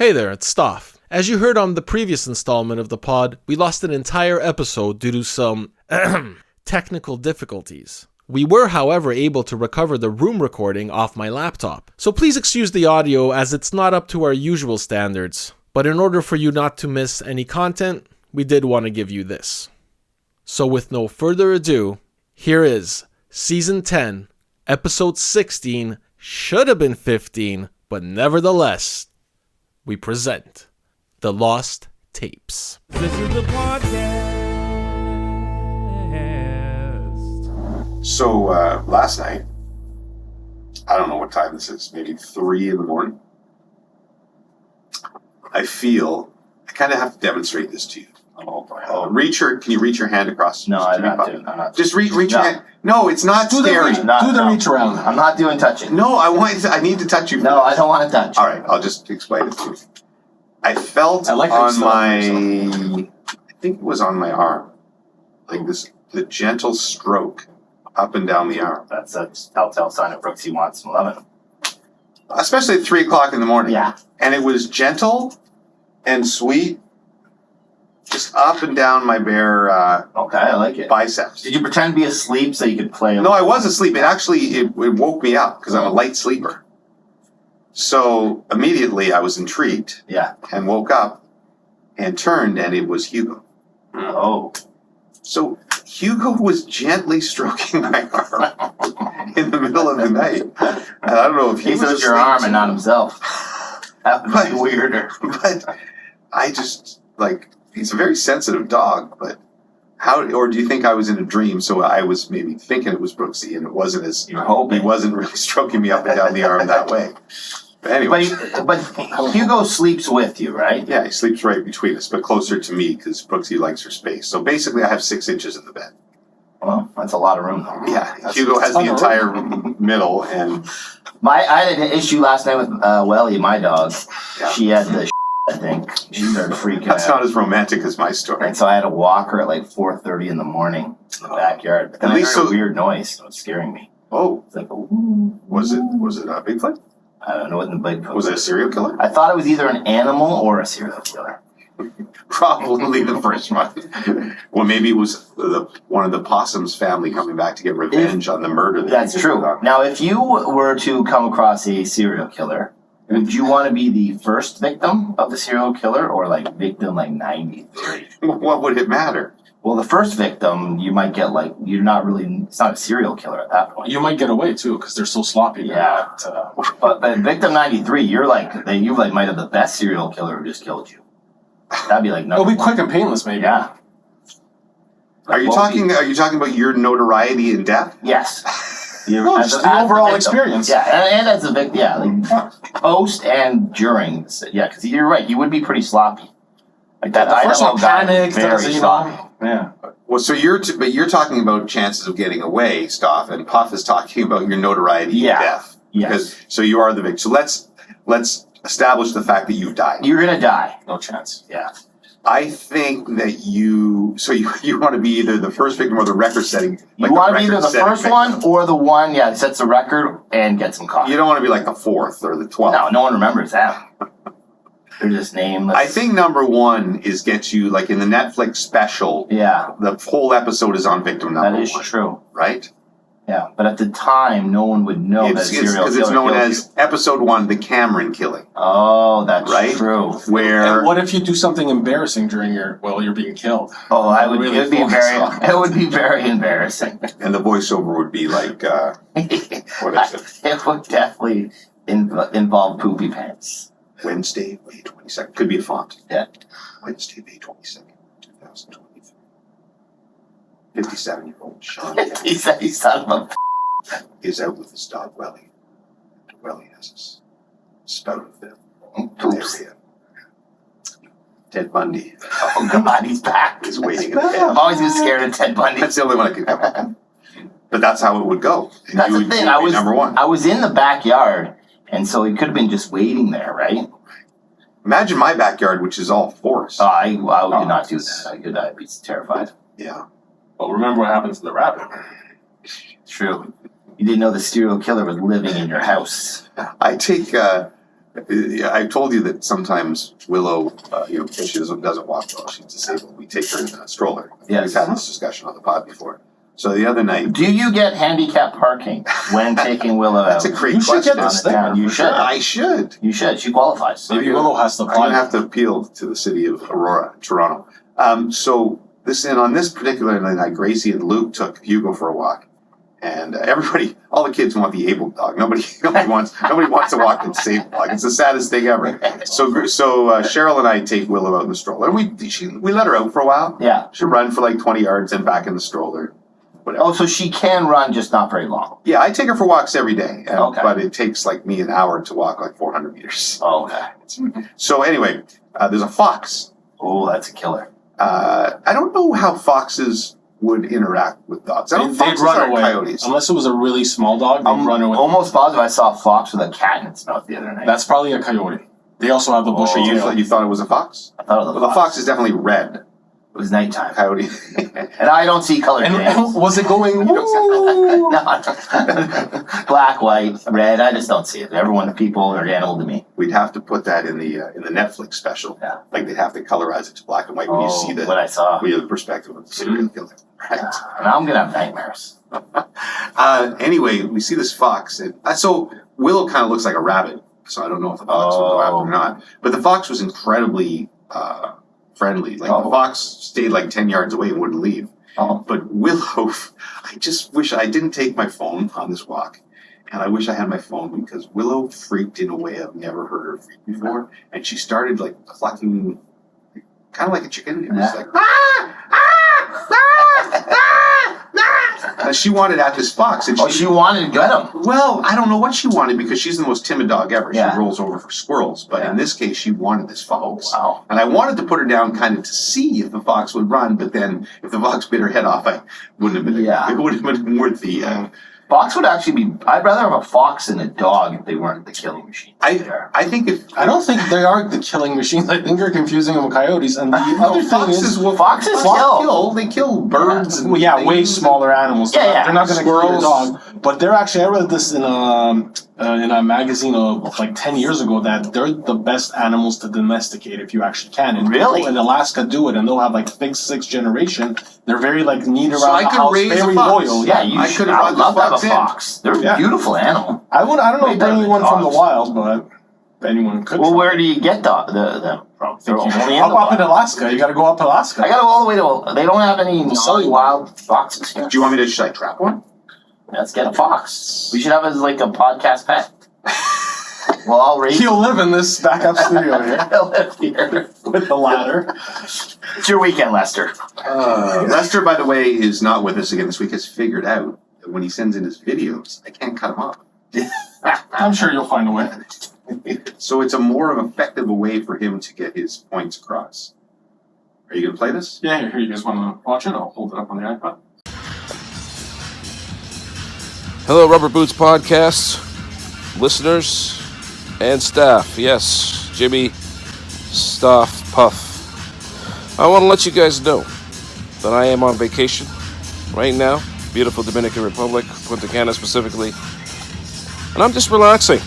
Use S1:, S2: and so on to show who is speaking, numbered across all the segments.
S1: Hey there, it's Stoff. As you heard on the previous installment of the pod, we lost an entire episode due to some technical difficulties. We were, however, able to recover the room recording off my laptop. So please excuse the audio as it's not up to our usual standards. But in order for you not to miss any content, we did want to give you this. So with no further ado, here is Season 10, Episode 16, should have been 15, but nevertheless, we present The Lost Tapes.
S2: This is the podcast.
S3: So last night, I don't know what time this is, maybe 3 a.m. I kind of have to demonstrate this to you. Can you reach your hand across?
S4: No, I'm not doing that.
S3: Just reach your hand. No, it's not scary.
S4: Do the reach around. I'm not doing touching.
S3: No, I need to touch you.
S4: No, I don't want to touch.
S3: All right, I'll just explain it to you. I felt I think it was on my arm, like the gentle stroke up and down the arm.
S4: That's a telltale sign that Brooksy wants some loving.
S3: Especially at 3 o'clock in the morning.
S4: Yeah.
S3: And it was gentle and sweet, just up and down my bare
S4: okay, I like it.
S3: biceps.
S4: Did you pretend to be asleep so you could play?
S3: No, I was asleep. It woke me up because I'm a light sleeper. So immediately I was intrigued.
S4: Yeah.
S3: And woke up and turned, and it was Hugo.
S4: Oh.
S3: So Hugo was gently stroking my arm in the middle of the night. And I don't know if
S4: he was your arm and not himself. That would be weirder.
S3: But I just, he's a very sensitive dog, but or do you think I was in a dream? So I was maybe thinking it was Brooksy, and it wasn't he wasn't really stroking me up and down the arm that way. But anyway.
S4: But Hugo sleeps with you, right?
S3: Yeah, he sleeps right between us, but closer to me because Brooksy likes her space. So basically I have 6 inches in the bed.
S4: Well, that's a lot of room.
S3: Yeah, Hugo has the entire middle, and
S4: I had an issue last night with Welly, my dog.
S3: Yeah.
S4: She had the I think. She started freaking
S3: That's
S4: out.
S3: not as romantic as my story.
S4: And so I had to walk her at 4:30 in the morning in the backyard. But then I heard a weird noise, so it was scaring me.
S3: Oh.
S4: It's ooh.
S3: Was it a Bigfoot?
S4: I don't know what the Bigfoot
S3: was. It a serial killer?
S4: I thought it was either an animal or a serial killer.
S3: Probably the first one. Well, maybe it was one of the possums family coming back to get revenge on the murder.
S4: That's true. Now, if you were to come across a serial killer, would you want to be the first victim of the serial killer or victim 93?
S3: What would it matter?
S4: Well, the first victim, you might get you're not really, it's not a serial killer at that point.
S5: You might get away too because they're so sloppy.
S4: Yeah. But victim 93, you're you might have the best serial killer who just killed you. That'd be
S5: It'll be quick and painless, maybe.
S4: Yeah.
S3: Are you talking about your notoriety in death?
S4: Yes.
S5: No, just the overall experience.
S4: Yeah, and as a victim, post and during. Yeah, because you're right, you would be pretty sloppy. That
S5: the first one panicked,
S4: very sloppy.
S5: Yeah.
S3: Well, so you're talking about chances of getting away, Stoff, and Puff is talking about your notoriety in death.
S4: Yes.
S3: So you are the victim. So let's establish the fact that you died.
S4: You're gonna die.
S5: No chance.
S4: Yeah.
S3: I think that you want to be either the first victim or the record-setting.
S4: You want to be either the first one or the one, that sets the record and gets some coffee.
S3: You don't want to be the 4th or the 12th.
S4: No one remembers that. They're just nameless.
S3: I think number 1 is get you, in the Netflix special.
S4: Yeah.
S3: The whole episode is on victim number 1.
S4: That is true.
S3: Right?
S4: Yeah, but at the time, no one would know that serial killer.
S3: Because it's known as episode 1, the Cameron killing.
S4: Oh, that's true.
S3: And
S5: what if you do something embarrassing during you're being killed?
S4: Oh, it would be very embarrassing.
S3: And the voiceover would be what is it?
S4: It would definitely involve poopy pants.
S3: Wednesday, May 22nd. Could be a font.
S4: Yeah.
S3: Wednesday, May 22nd, 2023. 57-year-old Sean
S4: He's son of a
S3: is out with his dog, Welly. Welly has a spout of them. Area. Ted Bundy.
S4: Oh, God, he's back.
S3: Is waiting at the
S4: I've always been scared of Ted Bundy.
S3: That's the only one I could come up with. But that's how it would go. And
S4: that's the thing.
S3: Number 1.
S4: I was in the backyard, and so he could have been just waiting there, right?
S3: Imagine my backyard, which is all forest.
S4: Oh, I would not do that. I'd be terrified.
S3: Yeah.
S5: But remember what happens to the rabbit.
S4: True. You didn't know the serial killer was living in your house.
S3: I take I told you that sometimes Willow, because she doesn't walk well, she's disabled. We take her in a stroller.
S4: Yes.
S3: We've had this discussion on the pod before. So the other night,
S4: Do you get handicap parking when taking Willow
S3: that's
S4: out?
S3: a great
S5: You should
S3: question.
S5: get this sticker.
S4: You
S5: for
S4: should.
S5: sure.
S3: I should.
S4: You should. She qualifies.
S5: Maybe Willow has to
S3: I'm gonna
S5: apply.
S3: have to appeal to the city of Aurora, Toronto. So on this particular night, Gracie and Luke took Hugo for a walk, and everybody, all the kids want the able dog. Nobody wants to walk the disabled dog. It's the saddest thing ever. So Cheryl and I take Willow out in the stroller, and we let her out for a while.
S4: Yeah.
S3: She'll run for like 20 yards and back in the stroller. Whatever.
S4: Oh, so she can run, just not very long.
S3: Yeah, I take her for walks every day,
S4: Okay.
S3: but it takes like me an hour to walk like 400 meters.
S4: Oh, okay.
S3: So anyway, there's a fox.
S4: Oh, that's a killer.
S3: I don't know how foxes would interact with dogs. I don't
S5: They'd
S3: foxes
S5: run
S3: are
S5: away.
S3: coyotes.
S5: Unless it was a really small dog, they'd run away.
S4: Almost positive I saw a fox with a cat in its mouth the other night.
S5: That's probably a coyote. They also have the bushy
S3: You
S5: tail.
S3: thought it was a fox?
S4: I thought it was a
S3: Well, the fox is definitely red.
S4: It was nighttime.
S3: Coyote.
S4: And I don't see color
S5: And
S4: grades.
S5: was it going?
S4: No. Black, white, red. I just don't see it. Everyone, people, are animal to me.
S3: We'd have to put that in the Netflix special.
S4: Yeah.
S3: Like they'd have to colorize it to black and white when you see
S4: what I saw.
S3: the perspective of the serial killer. Right.
S4: Now I'm gonna have nightmares.
S3: Anyway, we see this fox, and so Willow kind of looks like a rabbit. So I don't know if the fox will go after her or not. But the fox was incredibly friendly. Like the fox stayed like 10 yards away and wouldn't leave.
S4: Oh.
S3: But Willow, I just wish I didn't take my phone on this walk. And I wish I had my phone because Willow freaked in a way I've never heard her freak before. And she started like clucking, kind of like a chicken. It was like, she wanted at this fox. And
S4: She wanted to get him.
S3: well, I don't know what she wanted because she's the most timid dog ever.
S4: Yeah.
S3: She rolls over for squirrels. But in this case, she wanted this fox.
S4: Wow.
S3: And I wanted to put her down kind of to see if the fox would run. But then if the fox bit her head off, I wouldn't have been, it wouldn't have been worth the...
S4: Fox would actually be. I'd rather have a fox than a dog if they weren't the killing machine.
S3: I think if...
S5: I don't think they are the killing machines. I think you're confusing them with coyotes. And the other thing is,
S4: foxes kill.
S3: They kill birds. And
S5: well, way smaller animals.
S4: Yeah.
S5: They're not going to kill your
S3: Squirrels.
S5: dog. But they're actually, I read this in a magazine of like 10 years ago that they're the best animals to domesticate if you actually can. And
S4: Really?
S5: people in Alaska do it, and they'll have like sixth generation. They're very like neat
S3: So
S5: around
S3: I
S5: the
S3: could
S5: house,
S3: raise a
S5: very
S3: fox.
S5: loyal.
S4: Yeah,
S3: I could have
S4: I'd love to have a
S3: brought this
S4: fox. They're a
S5: Yeah.
S4: beautiful animal.
S5: I don't know
S4: Way
S5: if
S4: better
S5: bringing
S4: than
S5: one from the
S4: dogs.
S5: wild, but anyone could.
S4: Well,
S5: try.
S4: where do you get them from? They're only in the
S5: Up in
S4: wild.
S5: Alaska, you got to go up Alaska.
S4: I gotta go all the way to. They don't have any
S5: sell you
S4: wild foxes here.
S3: Do you want me to, should I trap one?
S4: Let's get a fox. We should have it as like a podcast pet. Well, I'll raise.
S5: He'll live in this backup studio here
S4: He'll live here.
S5: with the ladder.
S4: It's your weekend, Lester.
S3: Lester, by the way, is not with us again this week. Has figured out that when he sends in his videos, I can't cut him off.
S5: I'm sure you'll find a way.
S3: So it's a more of effective a way for him to get his points across. Are you going to play this?
S5: Yeah, here, you guys want to watch it? I'll hold it up on the iPad.
S6: Hello, Rubber Boots Podcast listeners and staff. Yes, Jimmy, staff, Puff. I want to let you guys know that I am on vacation right now, beautiful Dominican Republic, Punta Cana specifically, and I'm just relaxing.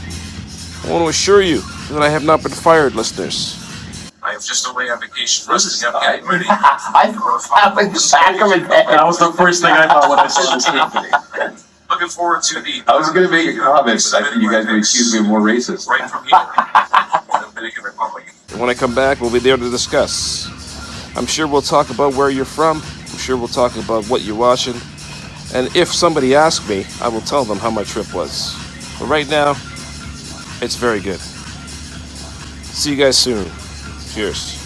S6: I want to assure you that I have not been fired, listeners.
S7: I am just away on vacation, resting up, getting ready.
S4: I went back of his head.
S5: That was the first thing I thought when I saw this movie.
S7: Looking forward to the.
S3: I was going to make a comment, but I think you guys would accuse me of more racist.
S7: Right from here, Dominican Republic.
S6: And when I come back, we'll be there to discuss. I'm sure we'll talk about where you're from. I'm sure we'll talk about what you're watching. And if somebody asks me, I will tell them how my trip was. But right now, it's very good. See you guys soon. Cheers.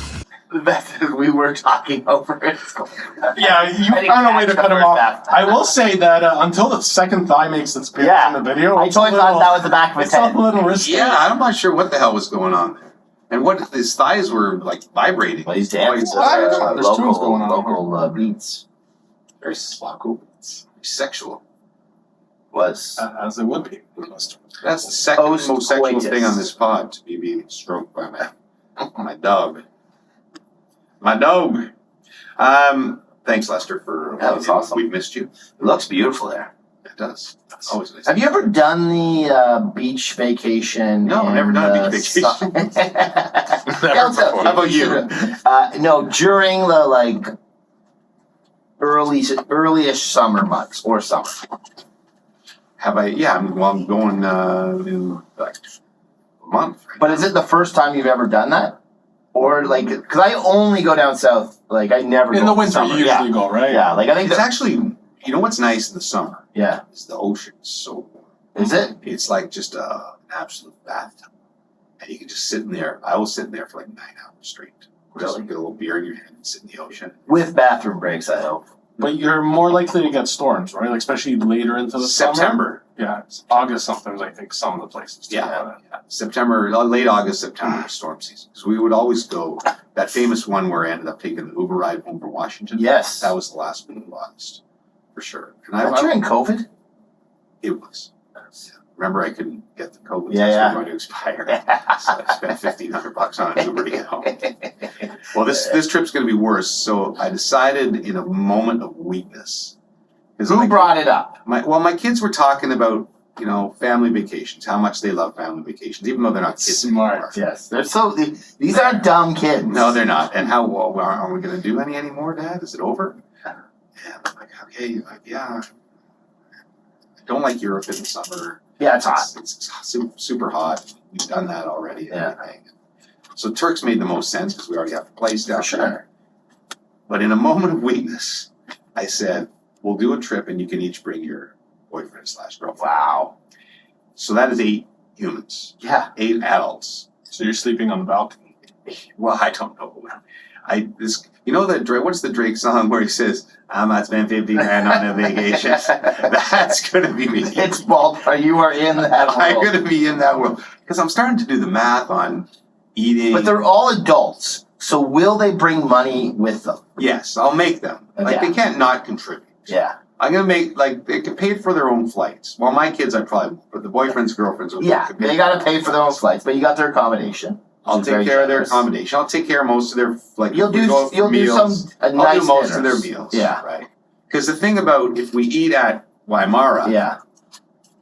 S4: We were talking over it.
S5: Yeah, you found a way to cut him off. I will say that until the second thigh makes its appearance in the video,
S4: I
S5: it's
S4: totally
S5: a
S4: thought
S5: little-
S4: that was the back of his
S5: it's a
S4: head.
S5: little risky.
S3: Yeah, I'm not sure what the hell was going on there. And what his thighs were like vibrating.
S4: Well, he's dancing.
S5: Well, there's tunes going on
S4: local beats.
S3: Very sloppy. It's sexual.
S4: Was
S5: As it would be.
S3: That's the second
S4: Post
S3: most sexual
S4: coitus.
S3: thing on this pod, to be being stroked by my dog. My dog. Thanks, Lester, for
S4: That was awesome.
S3: We've missed you.
S4: It looks beautiful there.
S3: It does. It's always nice.
S4: Have you ever done the beach vacation?
S3: No, I've never done a beach vacation.
S4: How
S3: about you?
S4: No, during the like early-ish summer months or summer.
S3: Have I? Yeah, I'm going in like a month. Right
S4: But
S3: now.
S4: is it the first time you've ever done that? Or like, because I only go down south, like I never go
S5: In the
S4: in
S5: winter,
S4: summer.
S5: you usually go, right?
S4: Yeah, like I think
S3: It's actually, you know what's nice in the summer?
S4: yeah.
S3: Is the ocean so warm.
S4: Is it?
S3: It's like just an absolute bathtub. And you can just sit in there. I was sitting there for like 9 hours straight. Just
S4: Really?
S3: get a little beer in your hand and sit in the ocean.
S4: With bathroom breaks, I hope.
S5: But you're more likely to get storms, right? Like especially later into the summer.
S3: September.
S5: Yeah, it's August sometimes. I think some of the places. do
S3: Yeah.
S5: that.
S3: September, late August, September, storm season. Because we would always go, that famous one where I ended up taking the Uber ride home from Washington.
S4: Yes.
S3: That was the last week of August, for sure. And
S4: Not during COVID?
S3: it was. Remember, I couldn't get the COVID
S4: Yeah,
S3: test
S4: yeah.
S3: was going to expire. So I spent $1,500 on an Uber to get home. Well, this trip's going to be worse. So I decided in a moment of weakness. 'Cause
S4: Who brought it up?
S3: my kids were talking about, family vacations, how much they love family vacations, even though they're not kids
S5: Smart.
S3: anymore.
S4: Yes. They're these aren't dumb kids.
S3: No, they're not. And how well are we going to do any anymore, Dad? Is it over? And I'm like, okay, yeah. I don't like Europe in the summer.
S4: Yeah, it's hot.
S3: It's super hot. We've done that already. and
S4: Yeah.
S3: everything. So Turks made the most sense because we already have a place down
S4: For
S3: there.
S4: sure.
S3: But in a moment of weakness, I said, we'll do a trip and you can each bring your boyfriend/girlfriend.
S4: Wow.
S3: So that is 8 humans,
S4: Yeah.
S3: 8 adults.
S5: So you're sleeping on the balcony.
S3: Well, I don't know. What's the Drake song where he says, "I'm not spending 50 grand on a vacation"? That's gonna be me.
S4: It's ballpark. You are in that
S3: I'm
S4: world.
S3: gonna be in that world because I'm starting to do the math on eating.
S4: But they're all adults. So will they bring money with them?
S3: Yes, I'll make them. Like
S4: Yeah.
S3: they can't not contribute.
S4: Yeah.
S3: I'm gonna make they can pay for their own flights. Well, my kids, I probably, but the boyfriends, girlfriends, will
S4: Yeah.
S3: have to pay
S4: They got to pay for their own flights, but you got their accommodation.
S3: I'll
S4: Which is
S3: take
S4: very
S3: care of their
S4: generous.
S3: accommodation. I'll take care of most of their
S4: You'll do
S3: go out for
S4: some
S3: meals.
S4: nice
S3: I'll do most of
S4: dinners.
S3: their meals.
S4: Yeah.
S3: Right. Because the thing about if we eat at Waimara,
S4: Yeah.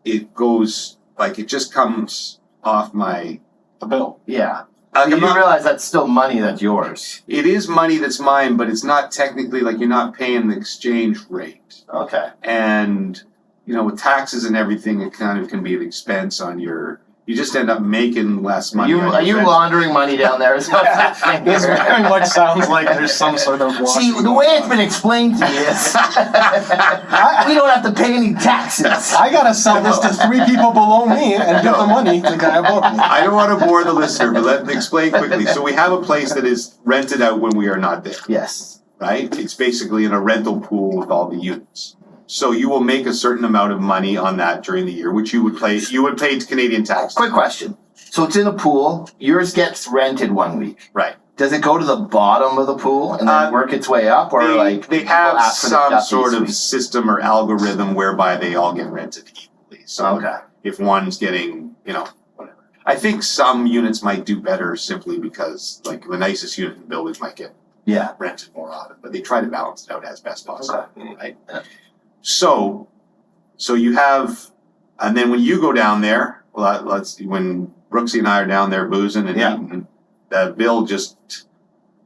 S3: it goes it just comes off my.
S5: The bill.
S4: Yeah.
S3: Like,
S4: You
S3: I'm not-
S4: realize that's still money that's yours.
S3: it is money that's mine, but it's not technically you're not paying the exchange rate.
S4: Okay.
S3: And with taxes and everything, it kind of can be an expense on your. You just end up making less money.
S4: Are you laundering money down there? Is what's happening
S5: This
S4: here.
S5: very much sounds like there's some sort of
S4: See, the way it's been explained to me is we don't have to pay any taxes.
S5: I gotta sell this to 3 people below me and give the money to the guy above me.
S3: I don't want to bore the listener, but let me explain quickly. So we have a place that is rented out when we are not there,
S4: Yes.
S3: right? It's basically in a rental pool with all the units. So you will make a certain amount of money on that during the year, which you would pay Canadian tax.
S4: Quick question. So it's in a pool. Yours gets rented 1 week.
S3: Right.
S4: Does it go to the bottom of the pool and then work its way up, or
S3: They
S4: people
S3: have
S4: ask for the
S3: some
S4: Duffy
S3: sort of
S4: suite?
S3: system or algorithm whereby they all get rented equally. So
S4: Okay.
S3: if one's getting, whatever. I think some units might do better simply because the nicest unit in the building might get
S4: Yeah.
S3: rented more often, but they try to balance it out as best possible, right?
S4: Yeah.
S3: So you have, and then when you go down there, when Brooksy and I are down there boozing and
S4: Yeah.
S3: eating, that bill just,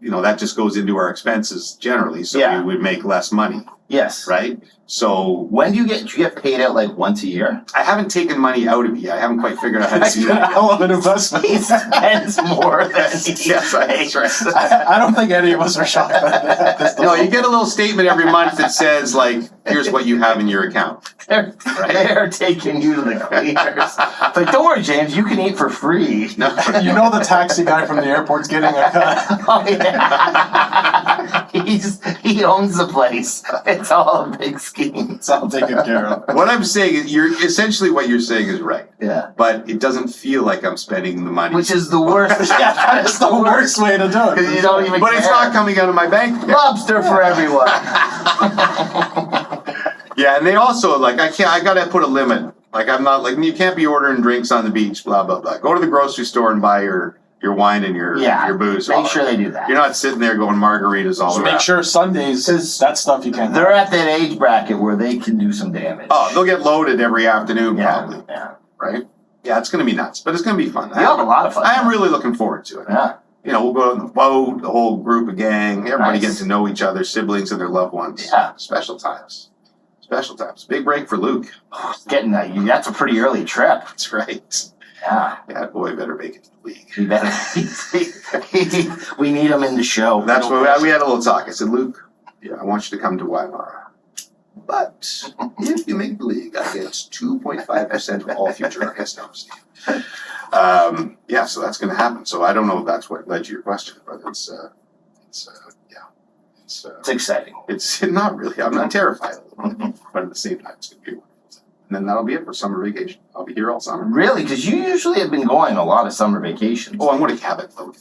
S3: that just goes into our expenses generally, so
S4: Yeah.
S3: we would make less money,
S4: Yes.
S3: right? So
S4: When do you get paid out once a year?
S3: I haven't taken money out of it yet. I haven't quite figured out how to
S5: That's
S3: do
S5: been a
S3: that.
S5: hell of an investment.
S4: He spends more than he
S3: Yes, that's right.
S5: I don't think any of us are shocked by that.
S3: No, you get a little statement every month that says, here's what you have in your account.
S4: They're taking you to the cleaners. But don't worry, James, you can eat for free.
S3: No.
S5: You know the taxi guy from the airport's getting a cut.
S4: Oh, yeah. He owns the place. It's all a big scheme.
S5: It's all taken care of.
S3: What I'm saying is, what you're saying is right.
S4: Yeah.
S3: But it doesn't feel like I'm spending the money.
S4: Which is the worst. Yeah, that
S5: That's
S4: is
S5: the worst way to do
S4: Because
S5: it.
S4: you don't even
S3: But it's
S4: care.
S3: not coming out of my bank account.
S4: Lobster for everyone.
S3: Yeah, and they also, I gotta put a limit. I'm not, you can't be ordering drinks on the beach, blah, blah, blah. Go to the grocery store and buy your wine and your booze.
S4: Make sure they do that.
S3: You're not sitting there going margaritas all
S5: Just
S3: around.
S5: make sure Sundays, that stuff you can't.
S4: They're at that age bracket where they can do some damage.
S3: Oh, they'll get loaded every afternoon, probably.
S4: Yeah.
S3: Right? Yeah, it's going to be nuts, but it's going to be fun.
S4: You'll have a lot of fun.
S3: I am really looking forward to it.
S4: Yeah.
S3: You know, we'll go on the boat, the whole group of gang, everybody
S4: Nice.
S3: getting to know each other, siblings and their loved ones.
S4: Yeah.
S3: Special times. Special times. Big break for Luke.
S4: Getting that's a pretty early trip.
S3: That's right.
S4: Yeah.
S3: Yeah, boy, better make it to the league.
S4: We better. We need him in the show.
S3: That's what we had a little talk. I said, Luke, I want you to come to Weimar. But if you make the league, I get 2.5% of all future earnings. So that's going to happen. So I don't know if that's what led to your question, but it's
S4: exciting.
S3: It's not really. I'm not terrified, but at the same time, it's going to be wonderful. And then that'll be it for summer vacation. I'll be here all summer.
S4: Really? Because you usually have been going a lot of summer vacations.
S3: Oh, I'm going to Cabot though.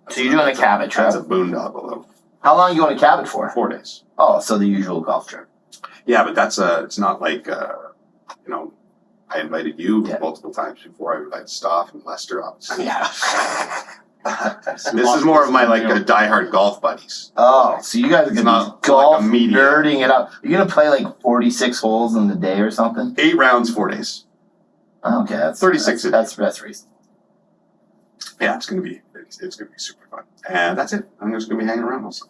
S4: So you're doing a Cabot trip?
S3: That's a boondoggle though.
S4: How long are you going to Cabot for?
S3: 4 days.
S4: Oh, so the usual golf trip.
S3: Yeah, but it's not like, I invited you multiple times before. I invited Stoff and Lester, obviously.
S4: Yeah.
S3: This is more of my diehard golf buddies.
S4: Oh, so you guys are going to be golf nerding it up. You're going to play like 46 holes in the day or something?
S3: 8 rounds, 4 days.
S4: Oh, okay, that's
S3: 36.
S4: That's reasonable.
S3: Yeah, it's gonna be super fun, and that's it. I'm just gonna be hanging around also.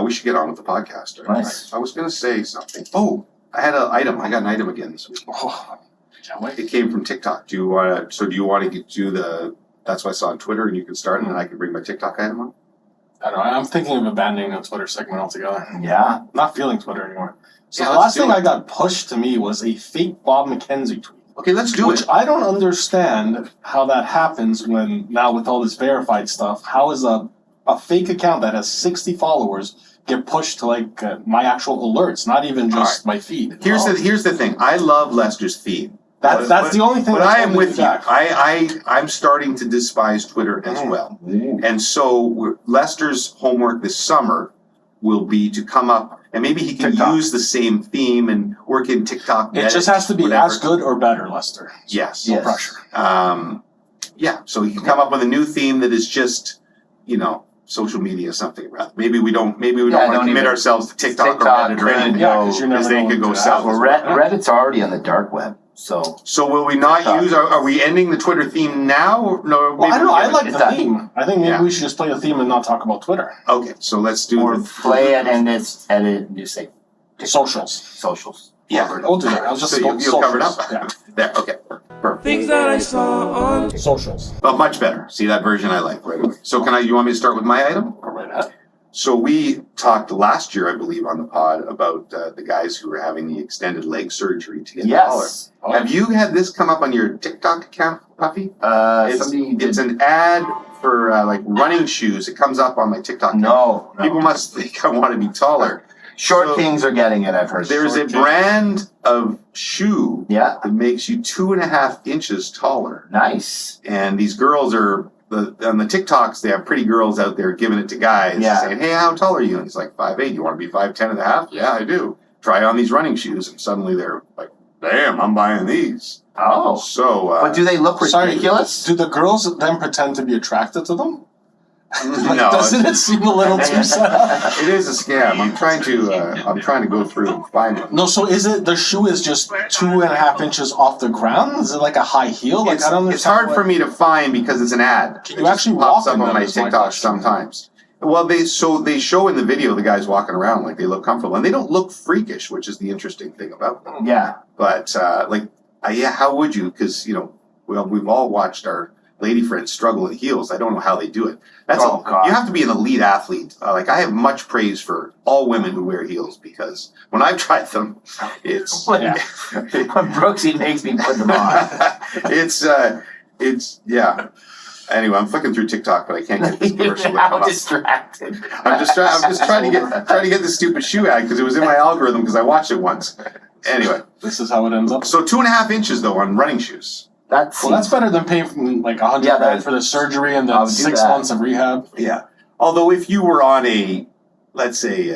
S3: We should get on with the podcast.
S4: Nice.
S3: I was gonna say something. Oh, I had an item. I got an item again this week.
S5: Oh, can't wait.
S3: It came from TikTok. Do you want to do the? That's what I saw on Twitter, and you can start, and then I can bring my TikTok item on.
S5: I don't know. I'm thinking of abandoning the Twitter segment altogether.
S4: Yeah.
S5: Not feeling Twitter anymore. So
S3: Yeah,
S5: the
S3: let's
S5: last
S3: do
S5: thing
S3: it.
S5: I got pushed to me was a fake Bob McKenzie tweet.
S3: Okay, let's do
S5: Which
S3: it.
S5: I don't understand how that happens when now with all this verified stuff, how is a fake account that has 60 followers get pushed to my actual alerts, not even just my feed?
S3: Here's the thing. I love Lester's feed.
S5: That's the only thing.
S3: But
S5: that's
S3: I am
S5: holding
S3: with
S5: me
S3: you.
S5: back.
S3: I'm starting to despise Twitter as well. And so Lester's homework this summer will be to come up, and maybe he can
S4: TikTok.
S3: use the same theme and work in TikTok.
S5: It just has to be as good or better, Lester.
S3: Yes.
S5: No pressure.
S3: So he can come up with a new theme that is just, social media something rather. Maybe we don't want to commit ourselves to TikTok or Reddit or anything.
S5: because you never
S3: Because they
S5: know
S3: could go
S5: what to
S3: south.
S4: Well, Reddit's already on the dark web, so.
S3: So will we not use? Are we ending the Twitter theme now? Or no.
S5: Well, I don't know. I like
S4: it's
S5: the
S4: that.
S5: theme. I think maybe we should just play a theme and not talk about Twitter.
S3: Okay, so let's do.
S4: Or play it and it's edit and just say
S5: Socials.
S4: socials.
S3: Yeah.
S5: We'll do that. I'll just
S3: So
S5: go
S3: you'll cover it up.
S5: socials. Yeah.
S3: There. Okay. Perfect.
S2: Things that I saw on
S5: Socials.
S3: Oh, much better. See, that version I like right away. So you want me to start with my item?
S5: Go right ahead.
S3: So we talked last year, I believe, on the pod about the guys who were having the extended leg surgery to get taller.
S4: Yes.
S3: Have you had this come up on your TikTok account, Puffy?
S4: Somebody did.
S3: It's an ad for running shoes. It comes up on my TikTok account.
S4: No.
S3: People must think I want to be taller.
S4: Short
S3: So,
S4: kings are getting it, I've heard.
S3: There's a
S4: Short
S3: brand of shoe
S4: Yeah.
S3: that makes you 2.5 inches taller.
S4: Nice.
S3: And these girls are on the TikToks. They have pretty girls out there giving it to guys, saying, "Hey, how tall are you?" And he's like 5'8". You want to be 5'10.5"? Yeah, I do. Try on these running shoes, and suddenly they're like, "Damn, I'm buying these."
S4: Oh.
S3: So,
S4: But do they look ridiculous?
S5: Do the girls then pretend to be attracted to them?
S3: no,
S5: Doesn't it seem a little too sad?
S3: it is a scam. I'm trying to go through and find it.
S5: No, so the shoe is just 2.5 inches off the ground? Is it like a high heel? Like, I don't
S3: It's
S5: understand.
S3: hard for me to find because it's an ad.
S5: Can
S3: It
S5: you
S3: just
S5: actually
S3: pops
S5: walk
S3: up
S5: in
S3: on
S5: them
S3: my
S5: is my
S3: TikTok
S5: question.
S3: sometimes? Well, they show in the video the guys walking around like they look comfortable, and they don't look freakish, which is the interesting thing about them.
S4: Yeah.
S3: But how would you? Because we've all watched our lady friends struggle in heels. I don't know how they do it.
S4: God.
S3: You have to be an elite athlete. I have much praise for all women who wear heels because when I've tried them, it's
S4: When Brooksy makes me put them on.
S3: it's yeah. Anyway, I'm flicking through TikTok, but I can't get this commercial to
S4: How
S3: come up.
S4: distracted.
S3: I'm just trying to get this stupid shoe ad because it was in my algorithm because I watched it once. Anyway,
S5: This is how it ends up.
S3: so 2.5 inches though on running shoes.
S4: That's
S5: better than paying like $100
S4: Yeah,
S5: for the surgery and
S4: I
S5: then
S4: would do
S5: 6
S4: that.
S5: months of rehab.
S3: Yeah. Although if you were on let's say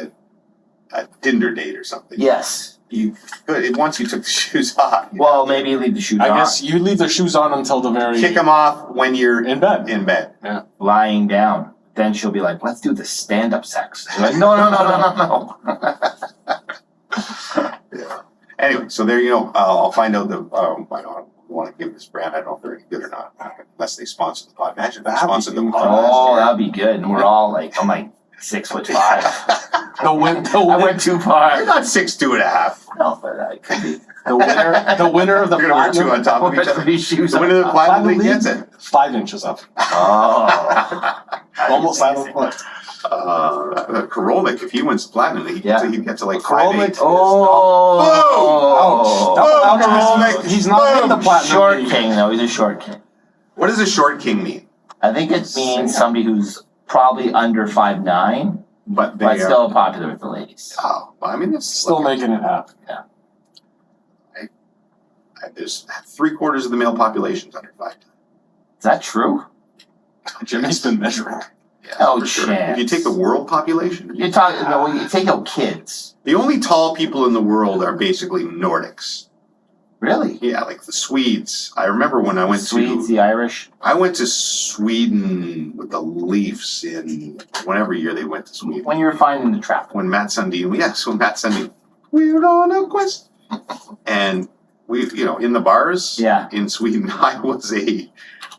S3: a Tinder date or something.
S4: yes.
S3: you could, once you took the shoes off.
S4: Well, maybe you leave the shoes on.
S5: I guess you leave the shoes on until the very
S3: Kick them off when you're
S5: in bed.
S3: In bed.
S5: Yeah.
S4: Lying down. Then she'll be like, let's do the stand-up sex. You're like, no.
S3: Yeah. Anyway, so there you go. I'll find out I don't want to give this brand. I don't know if they're any good or not, unless they sponsor the pod. Imagine if they sponsor the pod.
S4: Oh, that'd be good. And we're all like, I'm like 6'5".
S5: I
S4: I went too far.
S3: You're not 6'2.5".
S4: No, but I could be.
S5: The winner of the
S3: You're gonna wear two on top of each other.
S4: These shoes.
S3: The winner of the Platinum League gets it.
S5: 5 inches up.
S4: Oh.
S5: Almost 5 foot.
S3: Korolnik, if he wins the Platinum League, he'd get to like 5'8".
S5: Ouch. He's not in the Platinum
S4: Short
S5: League.
S4: king, though. He's a short king.
S3: What does a short king mean?
S4: I think it means somebody who's probably under 5'9",
S3: But
S4: but still popular with the ladies.
S3: Oh, well, I mean, it's
S5: Still making it happen.
S4: Yeah.
S3: There's 3/4 of the male population is under 5'9".
S4: Is that true?
S5: Jimmy's been measuring.
S3: Yeah,
S4: Oh,
S3: for sure.
S4: chance.
S3: If you take the world population,
S4: You're talking. No, you take out kids.
S3: the only tall people in the world are basically Nordics.
S4: Really?
S3: Yeah, like the Swedes. I remember when I went
S4: Swedes,
S3: to
S4: the Irish.
S3: I went to Sweden with the Leafs in whatever year they went to Sweden.
S4: When you were finding the trap.
S3: When Matt Sundin, we're on a quest, and we, in the bars, in Sweden, I was a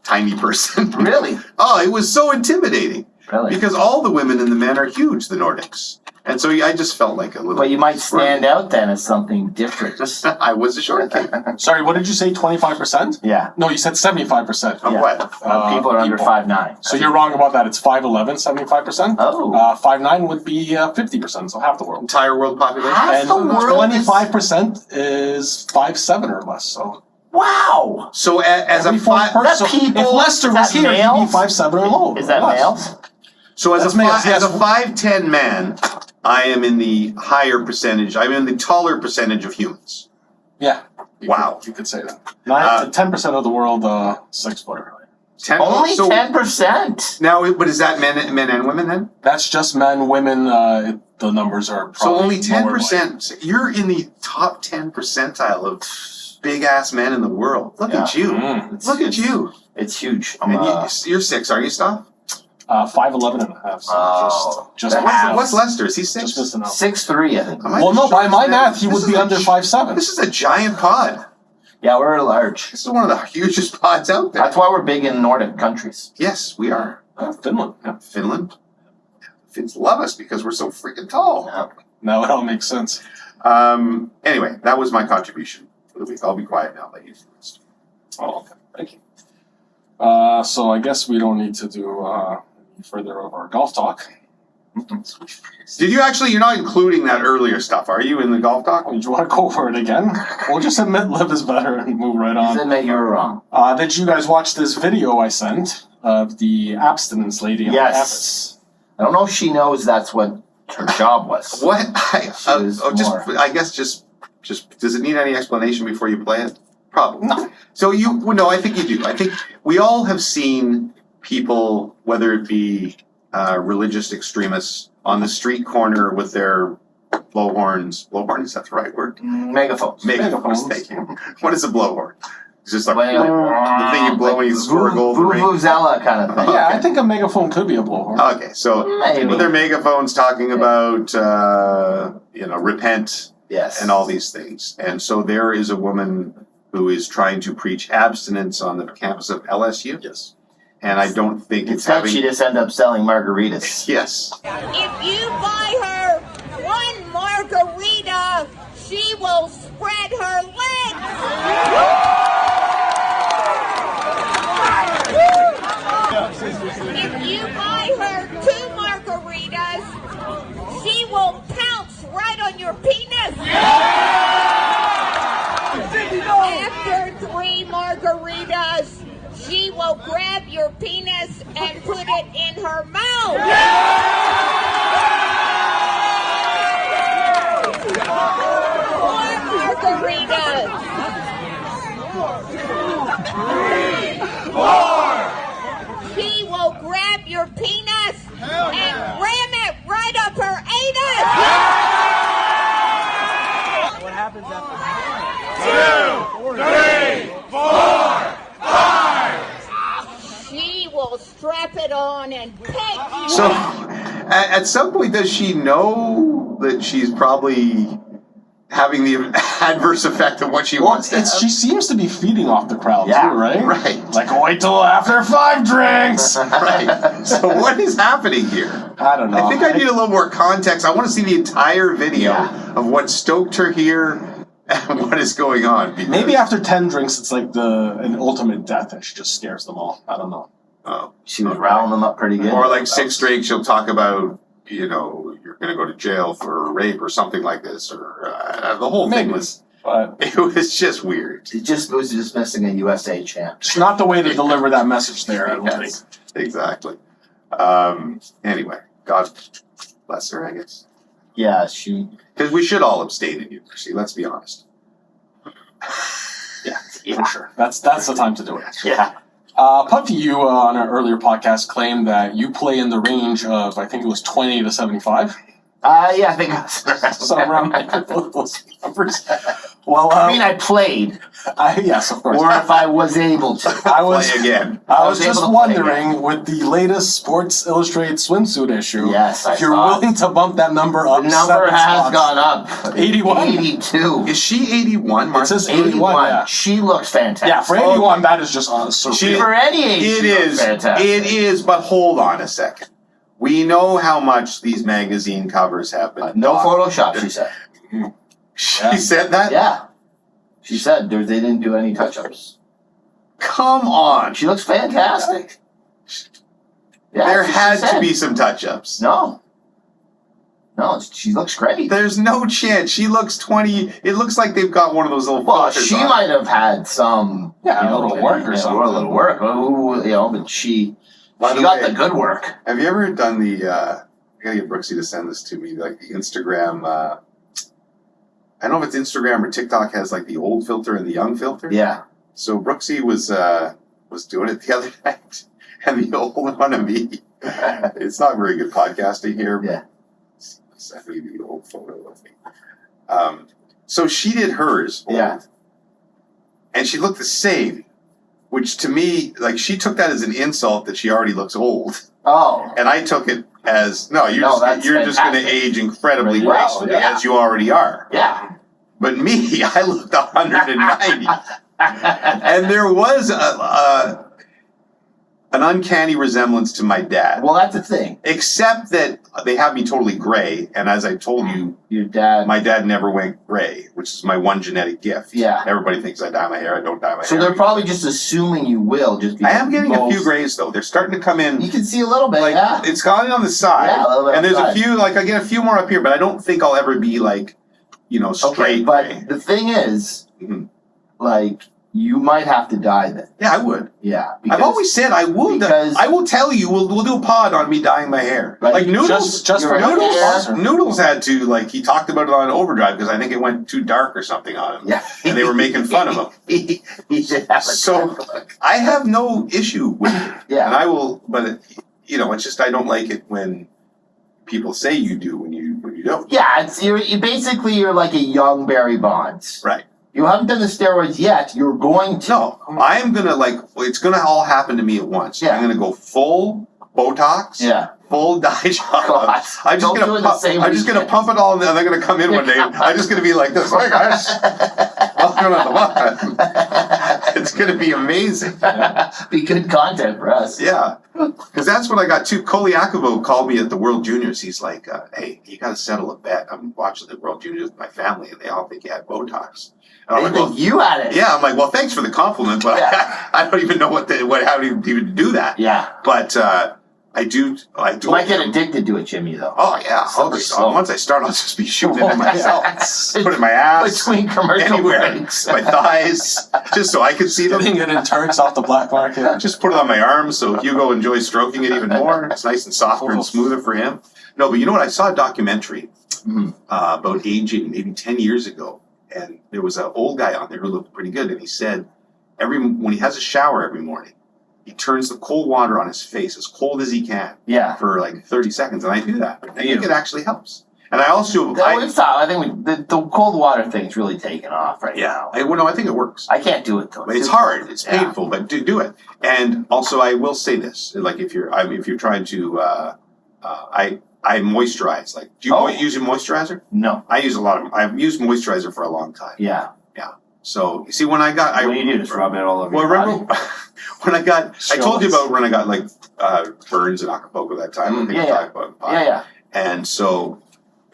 S3: tiny person.
S4: Really?
S3: Oh, it was so intimidating.
S4: Really?
S3: Because all the women and the men are huge, the Nordics. And so I just felt like a little...
S4: But you might stand out then as something different.
S3: I was a short kid.
S5: Sorry, what did you say? 25%?
S4: Yeah.
S5: No, you said 75%.
S3: Of what?
S4: People are under 5'9".
S5: So you're wrong about that. It's 5'11", 75%.
S4: Oh.
S5: 5'9" would be 50%, so half the world.
S3: Entire world population?
S4: Half the world
S5: 25% is 5'7" or less. So
S4: wow.
S3: So as a
S5: every fourth person. So if Lester was here, he'd be 5'7" or lower.
S4: Is that males?
S3: So as a
S5: males, yes.
S3: 5'10" man, I am in the higher percentage. I'm in the taller percentage of humans.
S5: Yeah.
S3: Wow.
S5: You could say that. 10% of the world, 6-footer.
S4: Only 10%.
S3: Now, but is that men and women then?
S5: That's just men, women. The numbers are probably
S3: so only
S5: 10%.
S3: You're in the top 10 percentile of big ass men in the world. Look at you. Look at you.
S4: It's huge.
S3: And you're 6, are you, Staff?
S5: 5'11" and a half. So just
S3: what's Lester? Is he 6?
S5: Just missing out.
S4: 6'3", I think.
S5: Well, no, by my math, he would be under 5'7".
S3: This is a giant pod.
S4: Yeah, we're large.
S3: This is one of the hugest pods out there.
S4: That's why we're big in Nordic countries.
S3: Yes, we are.
S5: Finland. Yeah.
S3: Finland. Finns love us because we're so freaking tall.
S4: Yeah.
S5: Now it all makes sense.
S3: Anyway, that was my contribution for the week. I'll be quiet now. Let you first.
S5: Oh, okay. Thank you. So I guess we don't need to do any further of our golf talk.
S3: Did you actually? You're not including that earlier stuff, are you, in the golf talk?
S5: Do you want to go for it again? We'll just admit live is better and move right on.
S4: Just admit you were wrong.
S5: Did you guys watch this video I sent of the Abstinence Lady on campus?
S4: I don't know if she knows that's what her job was.
S3: What? I guess just does it need any explanation before you play it? Probably.
S5: No.
S3: So no, I think you do. I think we all have seen people, whether it be religious extremists on the street corner with their blowhorns. Blowhorn, is that the right word?
S4: Megaphones.
S3: Megaphones, thank you. What is a blowhorn? It's just like the thing you blow when you score a goal in the ring.
S4: Vuvuzela kind of thing.
S5: Yeah, I think a megaphone could be a blowhorn.
S3: Okay, so
S4: Maybe.
S3: with their megaphones talking about, repent and all these things. And so there is a woman who is trying to preach abstinence on the campus of LSU.
S5: Yes.
S3: And I don't think it's
S4: Instead, she just ended up selling margaritas.
S3: Yes.
S8: If you buy her one margarita, she will spread her legs. If you buy her 2 margaritas, she will pounce right on your penis. After 3 margaritas, she will grab your penis and put it in her mouth. More margaritas. 4. She will grab your penis and ram it right up her anus. Okay.
S3: So, at some point, does she know that she's probably having the adverse effect of what she wants to have?
S5: She seems to be feeding off the crowd
S4: Yeah,
S5: too, right?
S3: Right.
S5: Like, wait till after 5 drinks.
S3: Right. So what is happening here?
S5: I don't know.
S3: I think I need a little more context. I want to see the entire video of what stoked her here and what is going on. Because,
S5: Maybe after 10 drinks, it's like an ultimate death, and she just scares them all. I don't know.
S3: oh,
S4: She was rounding them up pretty good.
S3: or like 6 drinks, she'll talk about, you're going to go to jail for rape or something like this, or the whole thing was.
S5: But
S3: It was just weird.
S4: It just was dismissing a USA champ.
S5: it's not the way to deliver that message there, I don't think.
S3: Yes, exactly. Anyway, God bless her, I guess.
S4: Yeah, she.
S3: Because we should all abstain in university, let's be honest.
S5: For sure. That's the time to do it.
S4: Yeah.
S5: Puffy, you on an earlier podcast claimed that you play in the range of, I think it was 20 to 75.
S4: Yeah, I think I was.
S5: So around those numbers. Well,
S4: I mean, I played,
S5: yes, of course.
S4: or if I was able to.
S5: I was
S3: Play again.
S5: I was
S4: I was
S5: just
S4: able to play
S5: wondering, with the latest Sports Illustrated swimsuit issue,
S4: Yes, I
S5: if you're
S4: saw it.
S5: willing to bump that number up.
S4: The number
S5: 7
S4: has
S5: spots.
S4: gone up.
S5: 81?
S4: 82.
S3: Is she 81, Mark?
S5: It says 81. Yeah.
S4: She looks fantastic.
S5: Yeah, for 81, that is just surreal.
S3: She-
S4: For any age,
S3: It
S4: she looks
S3: is.
S4: fantastic.
S3: It is, but hold on a second. We know how much these magazine covers have been.
S4: No
S3: docked.
S4: Photoshop, she said.
S3: She said that?
S4: Yeah. She said they didn't do any touch-ups.
S3: Come on.
S4: She looks fantastic. Yeah,
S3: There
S4: that's what she
S3: had to
S4: said.
S3: be some touch-ups.
S4: No, she looks great.
S3: There's no chance. She looks 20. It looks like they've got one of those little
S4: Well,
S3: filters
S4: she
S3: on.
S4: might have had some,
S5: Yeah, a little work or
S4: a
S5: something.
S4: little work. But she
S3: By
S4: she
S3: the
S4: got
S3: way-
S4: the good work.
S3: Have you ever done the, I gotta get Brooksy to send this to me, like the Instagram, I don't know if it's Instagram or TikTok has like the old filter and the young filter.
S4: Yeah.
S3: So Brooksy was doing it the other night, and the old one of me, it's not very good podcasting here.
S4: Yeah.
S3: Send me the old photo of me. So she did hers. Old,
S4: Yeah.
S3: And she looked the same, which to me, like she took that as an insult that she already looks old.
S4: Oh.
S3: And I took it as, no, you're
S4: No,
S3: just
S4: that's
S3: going to
S4: fantastic.
S3: age incredibly
S4: Well,
S3: gracefully,
S4: yeah.
S3: as you already are.
S4: Yeah.
S3: But me, I looked 190. And there was an uncanny resemblance to my dad.
S4: Well, that's the thing.
S3: Except that they have me totally gray. And as I told you,
S4: Your dad.
S3: my dad never went gray, which is my one genetic gift.
S4: Yeah.
S3: Everybody thinks I dye my hair. I don't dye my
S4: So
S3: hair.
S4: they're probably just assuming you will, just
S3: I
S4: because
S3: am getting a
S4: most-
S3: few grays, though. They're starting to come in.
S4: You can see a little bit,
S3: Like,
S4: yeah.
S3: it's gone on the side.
S4: Yeah, a little bit
S3: and there's
S4: on the
S3: a few, like, I get a few more up here, but I don't think I'll ever be, like, straight
S4: Okay,
S3: gray.
S4: but the thing is,
S3: Mhm.
S4: like, you might have to dye them.
S3: Yeah, I would.
S4: Yeah.
S3: I've always said I would.
S4: because-
S3: I will tell you. We'll do a pod on me dyeing my hair.
S4: Right.
S3: Like Noodles.
S5: Just for
S4: Your
S5: Noodles.
S4: hair.
S3: Noodles had to, like, he talked about it on Overdrive because I think it went too dark or something on him.
S4: Yeah.
S3: And they were making fun of him.
S4: he should have a
S3: So-
S4: good look.
S3: I have no issue with it.
S4: Yeah.
S3: And I will, but, it's just I don't like it when people say you do when you don't.
S4: Yeah, you're like a young Barry Bonds.
S3: Right.
S4: You haven't done the steroids yet. You're going to.
S3: No, I am gonna it's gonna all happen to me at once.
S4: Yeah.
S3: I'm gonna go full Botox,
S4: Yeah.
S3: full dye job.
S4: God.
S3: I'm just
S4: Don't do
S3: gonna
S4: it the
S3: pump,
S4: same
S3: I'm just gonna
S4: weekend.
S3: pump it all, and they're gonna come in one day. I'm just gonna be like this. Hey guys, welcome to the pod. It's gonna be amazing.
S4: Be good content for us.
S3: Yeah, because that's what I got too. Koliakovo called me at the World Juniors. He's like, "Hey, you got to settle a bet. I'm watching the World Juniors with my family, and they all think you had Botox." And I'm
S4: They
S3: like, well,
S4: think you had it.
S3: yeah, I'm like, well, thanks for the compliment, but
S4: Yeah.
S3: I don't even know how to even do that.
S4: Yeah.
S3: But I do.
S4: You might get addicted to it, Jimmy, though.
S3: Oh yeah.
S4: Slippery slope.
S3: Once I start, I'll just be shooting it myself.
S4: Yes.
S3: Put it in my ass,
S4: Between commercial
S3: anywhere,
S4: breaks.
S3: my thighs, just so I can see them.
S5: Getting it in Turks off the black market.
S3: Just put it on my arms so Hugo enjoys stroking it even more. It's nice and softer and smoother for him. No, but you know what? I saw a documentary about aging maybe 10 years ago. And there was an old guy on there who looked pretty good. And he said when he has a shower every morning, he turns the cold water on his face as cold as he can
S4: Yeah.
S3: for like 30 seconds. And I do that. I think it actually helps. And I also,
S4: I think the cold water thing's really taken off right now.
S3: I think it works.
S4: I can't do it though.
S3: It's hard. It's painful, but do it. And also, I will say this: like if you're trying to, I moisturize. Like, do you use a moisturizer?
S4: No,
S3: I use a lot of. I've used moisturizer for a long time.
S4: Yeah.
S3: So you see, when I got,
S4: what do you do? Just rub it all over.
S3: Well,
S4: your
S3: remember
S4: body?
S3: when I told you about when I got like burns in Acapulco that time. I think I talked about it.
S4: Yeah.
S3: And so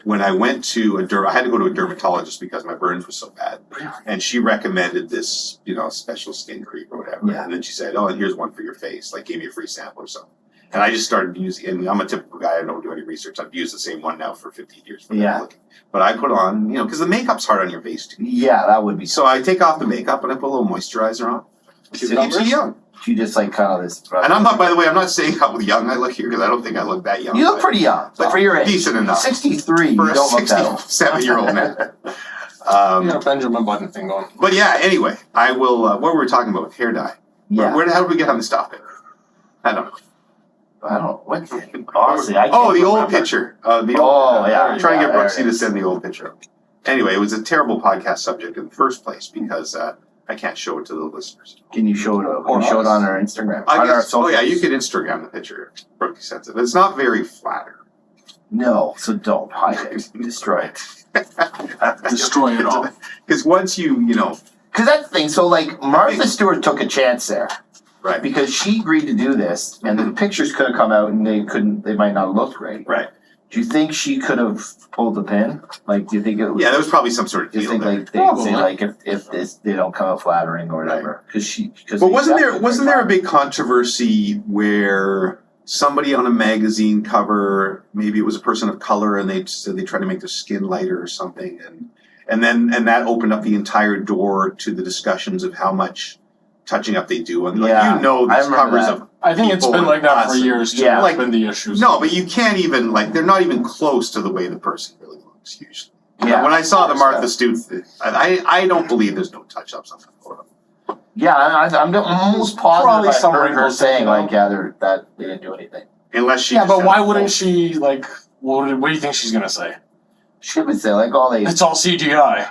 S3: when I went to I had to go to a dermatologist because my burns were so bad. And she recommended this, special skin cream or whatever.
S4: Yeah.
S3: And then she said, "Oh, and here's one for your face." Like, gave me a free sample or something. And I just started using, and I'm a typical guy. I don't do any research. I've used the same one now for 15 years. But I put on, because the makeup's hard on your face too.
S4: Yeah, that would be.
S3: So I take off the makeup and I put a little moisturizer on. It keeps you young.
S4: You just like kind of this.
S3: And I'm not, by the way, I'm not saying how young I look here because I don't think I look that young.
S4: You look pretty young, but for your age.
S3: Decent enough.
S4: 63, you
S3: for a
S4: don't look that old.
S3: 67-year-old man.
S5: You got a Benjamin Button thing going.
S3: But yeah, anyway, I will, what were we talking about? Hair dye.
S4: Yeah.
S3: How did we get on this topic? I don't know.
S4: Honestly, I can't
S3: the old
S4: remember.
S3: picture.
S4: Yeah.
S3: I'm trying to get Brooksy to send the old picture. Anyway, it was a terrible podcast subject in the first place because I can't show it to the listeners.
S4: Can you show it? Show it on our Instagram.
S3: I
S4: on our
S3: guess. You could Instagram the picture. Brooksy sends it. It's not very flattering.
S4: No, so don't hide it. Destroy it.
S5: Destroy it all.
S3: Because once
S4: Because that's the thing. So like Martha Stewart took a chance there.
S3: Right.
S4: Because she agreed to do this, and the pictures could have come out, and they might not have looked great.
S3: Right.
S4: Do you think she could have pulled the pin? Like, do you think it was?
S3: Yeah, there was probably some sort of
S4: Do you
S3: deal
S4: think
S3: there.
S4: like they say like if they don't come out flattering or whatever? Because
S3: But wasn't there a big controversy where somebody on a magazine cover, maybe it was a person of color, and they said they tried to make their skin lighter or something, and that opened up the entire door to the discussions of how much touching up they do, and these covers of.
S5: I think it's been like that for years. Too.
S4: Yeah,
S5: like been the issues.
S3: No, but you can't even they're not even close to the way the person really looks usually.
S4: Yeah.
S3: When I saw the Martha Stewart, I don't believe there's no touch ups on the photo.
S4: Yeah, I'm almost
S5: Probably
S4: positive I heard her
S5: wrinkles
S4: saying
S5: taken out.
S4: that they didn't do anything.
S3: Unless she.
S5: Yeah, but
S3: just
S5: why
S3: had a
S5: wouldn't
S3: full-
S5: she like? What do you think she's gonna say?
S4: She would say all they.
S5: It's all CGI.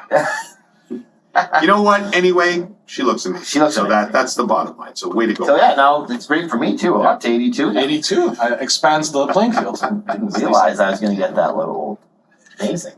S3: You know what? Anyway, she looks amazing.
S4: She looks amazing.
S3: That's the bottom line. So way to go.
S4: So yeah, now it's great for me too. I'm up to 82.
S5: 82 expands the playing field.
S4: Didn't realize I was going to get that little amazing.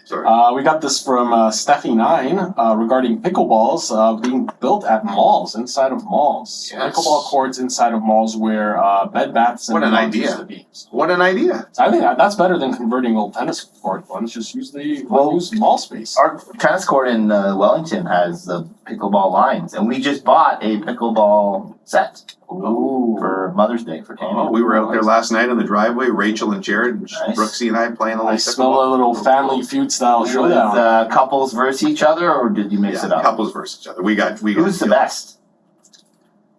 S3: Sorry.
S5: We got this from Steffi9 regarding pickleballs being built at malls, inside of malls.
S3: Yes.
S5: Pickleball courts inside of malls where Bed Baths and
S3: What an
S5: Beyond
S3: idea.
S5: used to be. So
S3: What an idea.
S5: I think that's better than converting old tennis court ones. Just use use mall space.
S4: Our tennis court in Wellington has the pickleball lines, and we just bought a pickleball set for Mother's Day for Tammy.
S3: Oh, we were out there last night on the driveway. Rachel and Jared, and
S4: Nice.
S3: Brooksy and I playing a
S5: I
S3: little
S5: smell a little family feud style
S4: Was
S5: showdown.
S4: couples versus each other, or did you mix it up?
S3: couples versus each other. We got
S4: Who's the best?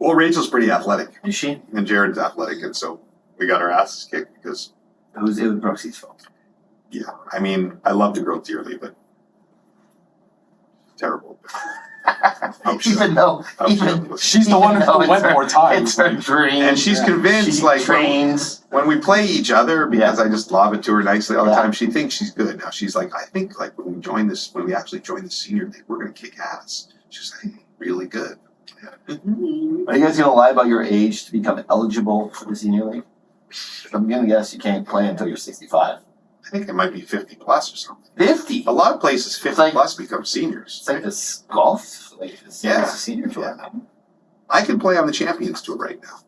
S3: Well, Rachel's pretty athletic,
S4: Is she?
S3: and Jared's athletic, and so we got our asses kicked because
S4: It was Brooksy's fault.
S3: I mean, I love the girl dearly, but terrible.
S4: Even though
S5: She's the one who went more times.
S4: It's her dream.
S3: And she's convinced,
S4: she trains.
S3: when we play each other, because
S4: Yeah.
S3: I just lob it to her nicely all the
S4: Yeah.
S3: time, she thinks she's good. Now she's like, I think like when we actually join the senior league, we're gonna kick ass. She's like, really good.
S4: Are you guys gonna lie about your age to become eligible for the senior league? I'm gonna guess you can't play until you're 65.
S3: I think it might be 50 plus or something.
S4: 50.
S3: A lot of places 50
S4: like-
S3: plus become seniors.
S4: It's like this golf, like this
S3: Yeah.
S4: senior tour.
S3: Yeah. I can play on the Champions Tour right now.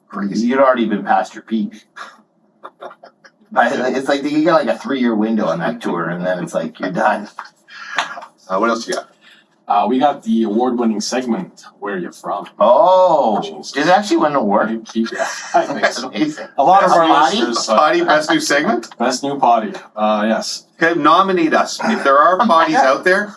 S3: Crazy.
S4: You'd already been past your peak. It's like you got like a 3-year window on that tour, and then it's like you're done.
S3: What else you got?
S5: We got the award-winning segment, Where You From?
S4: Oh, did it actually win an award?
S5: I think
S4: That's
S5: so.
S4: amazing.
S5: A lot of
S4: Best
S5: our
S4: potty?
S5: listeners.
S3: Potty best new segment?
S5: Best new potty. Yes.
S3: Okay, nominate us. If there are potties out there,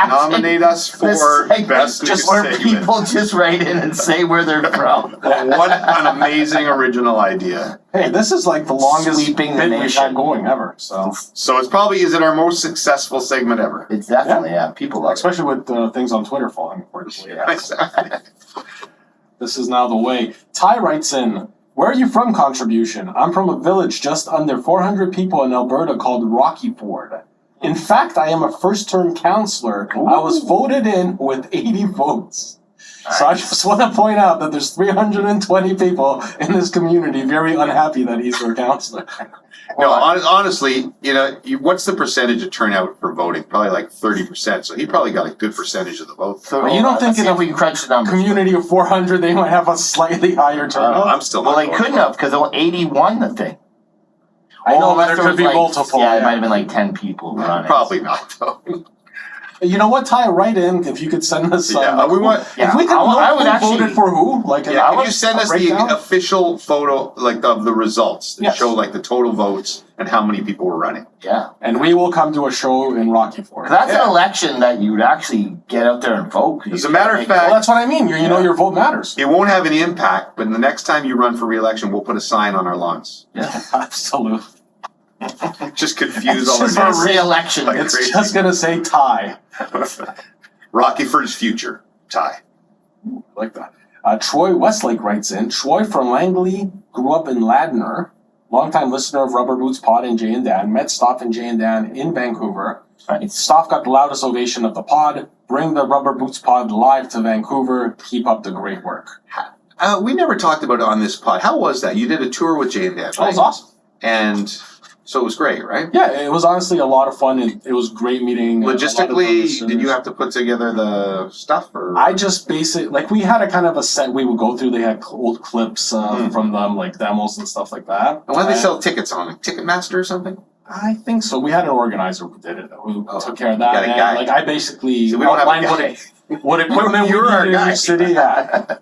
S3: nominate us for best new
S4: just where
S3: segment.
S4: people just write in and say where they're from.
S3: What an amazing original idea.
S5: Hey, this is like the longest
S4: Sweeping the
S5: bit we've
S4: nation.
S5: had going ever. So,
S3: So is it our most successful segment ever?
S4: It's definitely people love it.
S5: especially with things on Twitter falling apart.
S3: Exactly.
S5: This is now the way. Ty writes in, Where are you from, contribution? I'm from a village just under 400 people in Alberta called Rocky Ford. In fact, I am a first-term counselor. I was voted in with 80 votes. So I just want to point out that there's 320 people in this community very unhappy that he's their counselor.
S3: No, honestly, what's the percentage of turnout for voting? Probably like 30%. So he probably got a good percentage of the vote.
S4: So
S5: But you don't think in
S4: if we can crunch the numbers?
S5: community of 400 they might have a slightly higher turnout?
S3: I'm still
S4: Well,
S3: not
S4: they
S3: voting.
S4: couldn't have because 80 won the thing.
S5: I know, but
S4: unless
S5: there
S4: there
S5: could
S4: was
S5: be
S4: like,
S5: multiple.
S4: Yeah, it might have been like 10 people running.
S3: Probably not, though.
S5: You know what, Ty? Write in if you could send us.
S3: Yeah, we want.
S5: If we could
S4: I
S5: know
S4: would
S5: who
S4: actually-
S5: voted for who, like,
S3: Yeah,
S5: I
S3: can
S5: would-
S3: you send
S5: a
S3: us
S5: breakdown?
S3: the official photo, like of the results that
S5: Yes.
S3: show like the total votes and how many people were running?
S4: Yeah.
S5: And we will come to a show in Rocky Ford.
S4: That's
S3: Yeah.
S4: an election that you would actually get out there and vote. 'cause
S3: As
S4: you
S3: a matter of
S4: can't
S3: fact,
S5: Well, that's what I mean. You know, your vote matters.
S3: it won't have any impact, but the next time you run for re-election, we'll put a sign on our lawns.
S4: Yeah.
S5: Absolutely.
S3: Just confuse all
S5: It's
S3: our
S5: just
S4: For re-election.
S3: Like
S5: It's
S3: crazy.
S5: just gonna say Ty.
S3: Rocky Ford's future. Ty.
S5: Like that. Troy Westlake writes in, Troy from Langley, grew up in Ladner, longtime listener of Rubber Boots Pod and Jay and Dan, met Stoff and Jay and Dan in Vancouver. Stoff got the loudest ovation of the pod. Bring the Rubber Boots Pod live to Vancouver. Keep up the great work.
S3: We never talked about it on this pod. How was that? You did a tour with Jay and Dan,
S5: That was awesome.
S3: And so it was great, right?
S5: Yeah, it was honestly a lot of fun. It was great meeting. a lot of the
S3: Logistically,
S5: listeners.
S3: did you have to put together the stuff? Or
S5: I just we had a kind of a set we would go through. They had old clips from them, like demos and stuff like that.
S3: And why do they sell tickets on it? Ticketmaster or something?
S5: I think so. We had an organizer who did it, who took care of that.
S3: You got a
S5: And,
S3: guy.
S5: like I basically
S3: So we don't have a
S5: outlined
S3: guy.
S5: what equipment
S3: You're
S5: we
S3: our
S5: needed in
S3: guy.
S5: each city. Yeah.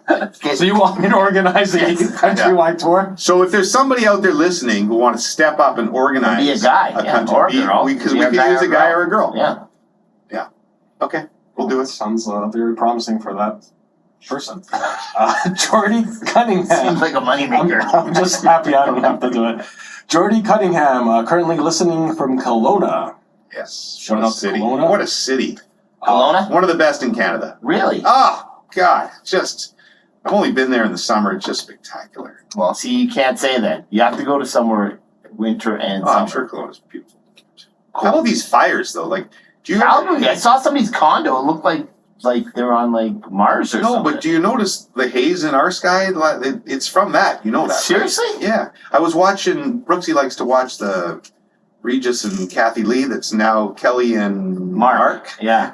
S5: So you want me to organize a countrywide tour?
S3: So if there's somebody out there listening who want to step up and organize
S4: Be a guy,
S3: country,
S4: or a girl.
S3: because
S4: Be
S3: we
S4: a
S3: could
S4: guy
S3: use
S4: or
S3: a guy
S4: girl.
S3: or a girl.
S4: Yeah.
S3: Okay, we'll do it.
S5: Sounds very promising for that person. Jordy Cunningham.
S4: Seems like a moneymaker.
S5: I'm just happy I don't have to do it. Jordy Cunningham, currently listening from Kelowna.
S3: Yes.
S5: Shout
S3: What a
S5: out to
S3: city.
S5: Kelowna.
S3: What a city.
S4: Kelowna?
S3: One of the best in Canada.
S4: Really?
S3: Oh, God. I've only been there in the summer. It's just spectacular.
S4: Well, see, you can't say that. You have to go to somewhere winter and
S3: Oh, I'm
S4: summer.
S3: sure Kelowna's beautiful. How about these fires, though? Like, do you
S4: Calgary, I saw somebody's condo. It looked like they're on like Mars or
S3: No,
S4: something.
S3: but do you notice the haze in our sky? It's from that. You know that, right?
S4: Seriously?
S3: Yeah. I was watching, Brooksy likes to watch the Regis and Kathy Lee that's now Kelly and Mark.
S4: Yeah.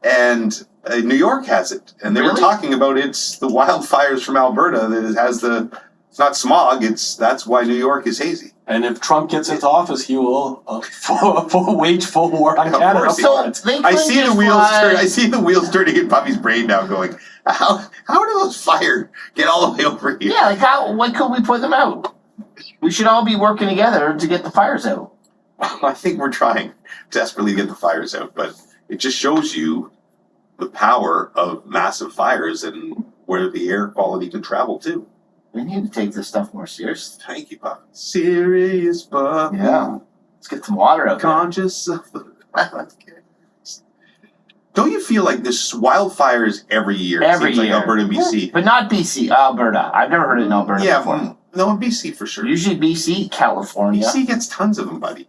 S3: And New York has it. And they were
S4: Really?
S3: talking about it's the wildfires from Alberta that it has it's not smog, that's why New York is hazy.
S5: And if Trump gets into office, he will wage full war on
S3: Of
S5: Canada.
S3: course he
S4: So
S3: will.
S4: they
S3: I
S4: couldn't
S3: see the
S4: just
S3: wheels
S4: fly-
S3: turn. I see the wheels turning in Puffy's brain now, going, how do those fire get all the way over here?
S4: Yeah, why couldn't we put them out? We should all be working together to get the fires out.
S3: I think we're trying desperately to get the fires out, but it just shows you the power of massive fires and where the air quality can travel to.
S4: We need to take this stuff more seriously.
S3: Thank you, Puffy. Serious Puffy.
S4: Yeah. Let's get some water out there.
S3: Conscious of the... Don't you feel like there's wildfires every year?
S4: Every
S3: it seems
S4: year.
S3: like Alberta and BC.
S4: But not BC, Alberta. I've never heard it in Alberta
S3: Yeah,
S4: before.
S3: no, in BC for sure.
S4: Usually BC, California.
S3: BC gets tons of them, buddy.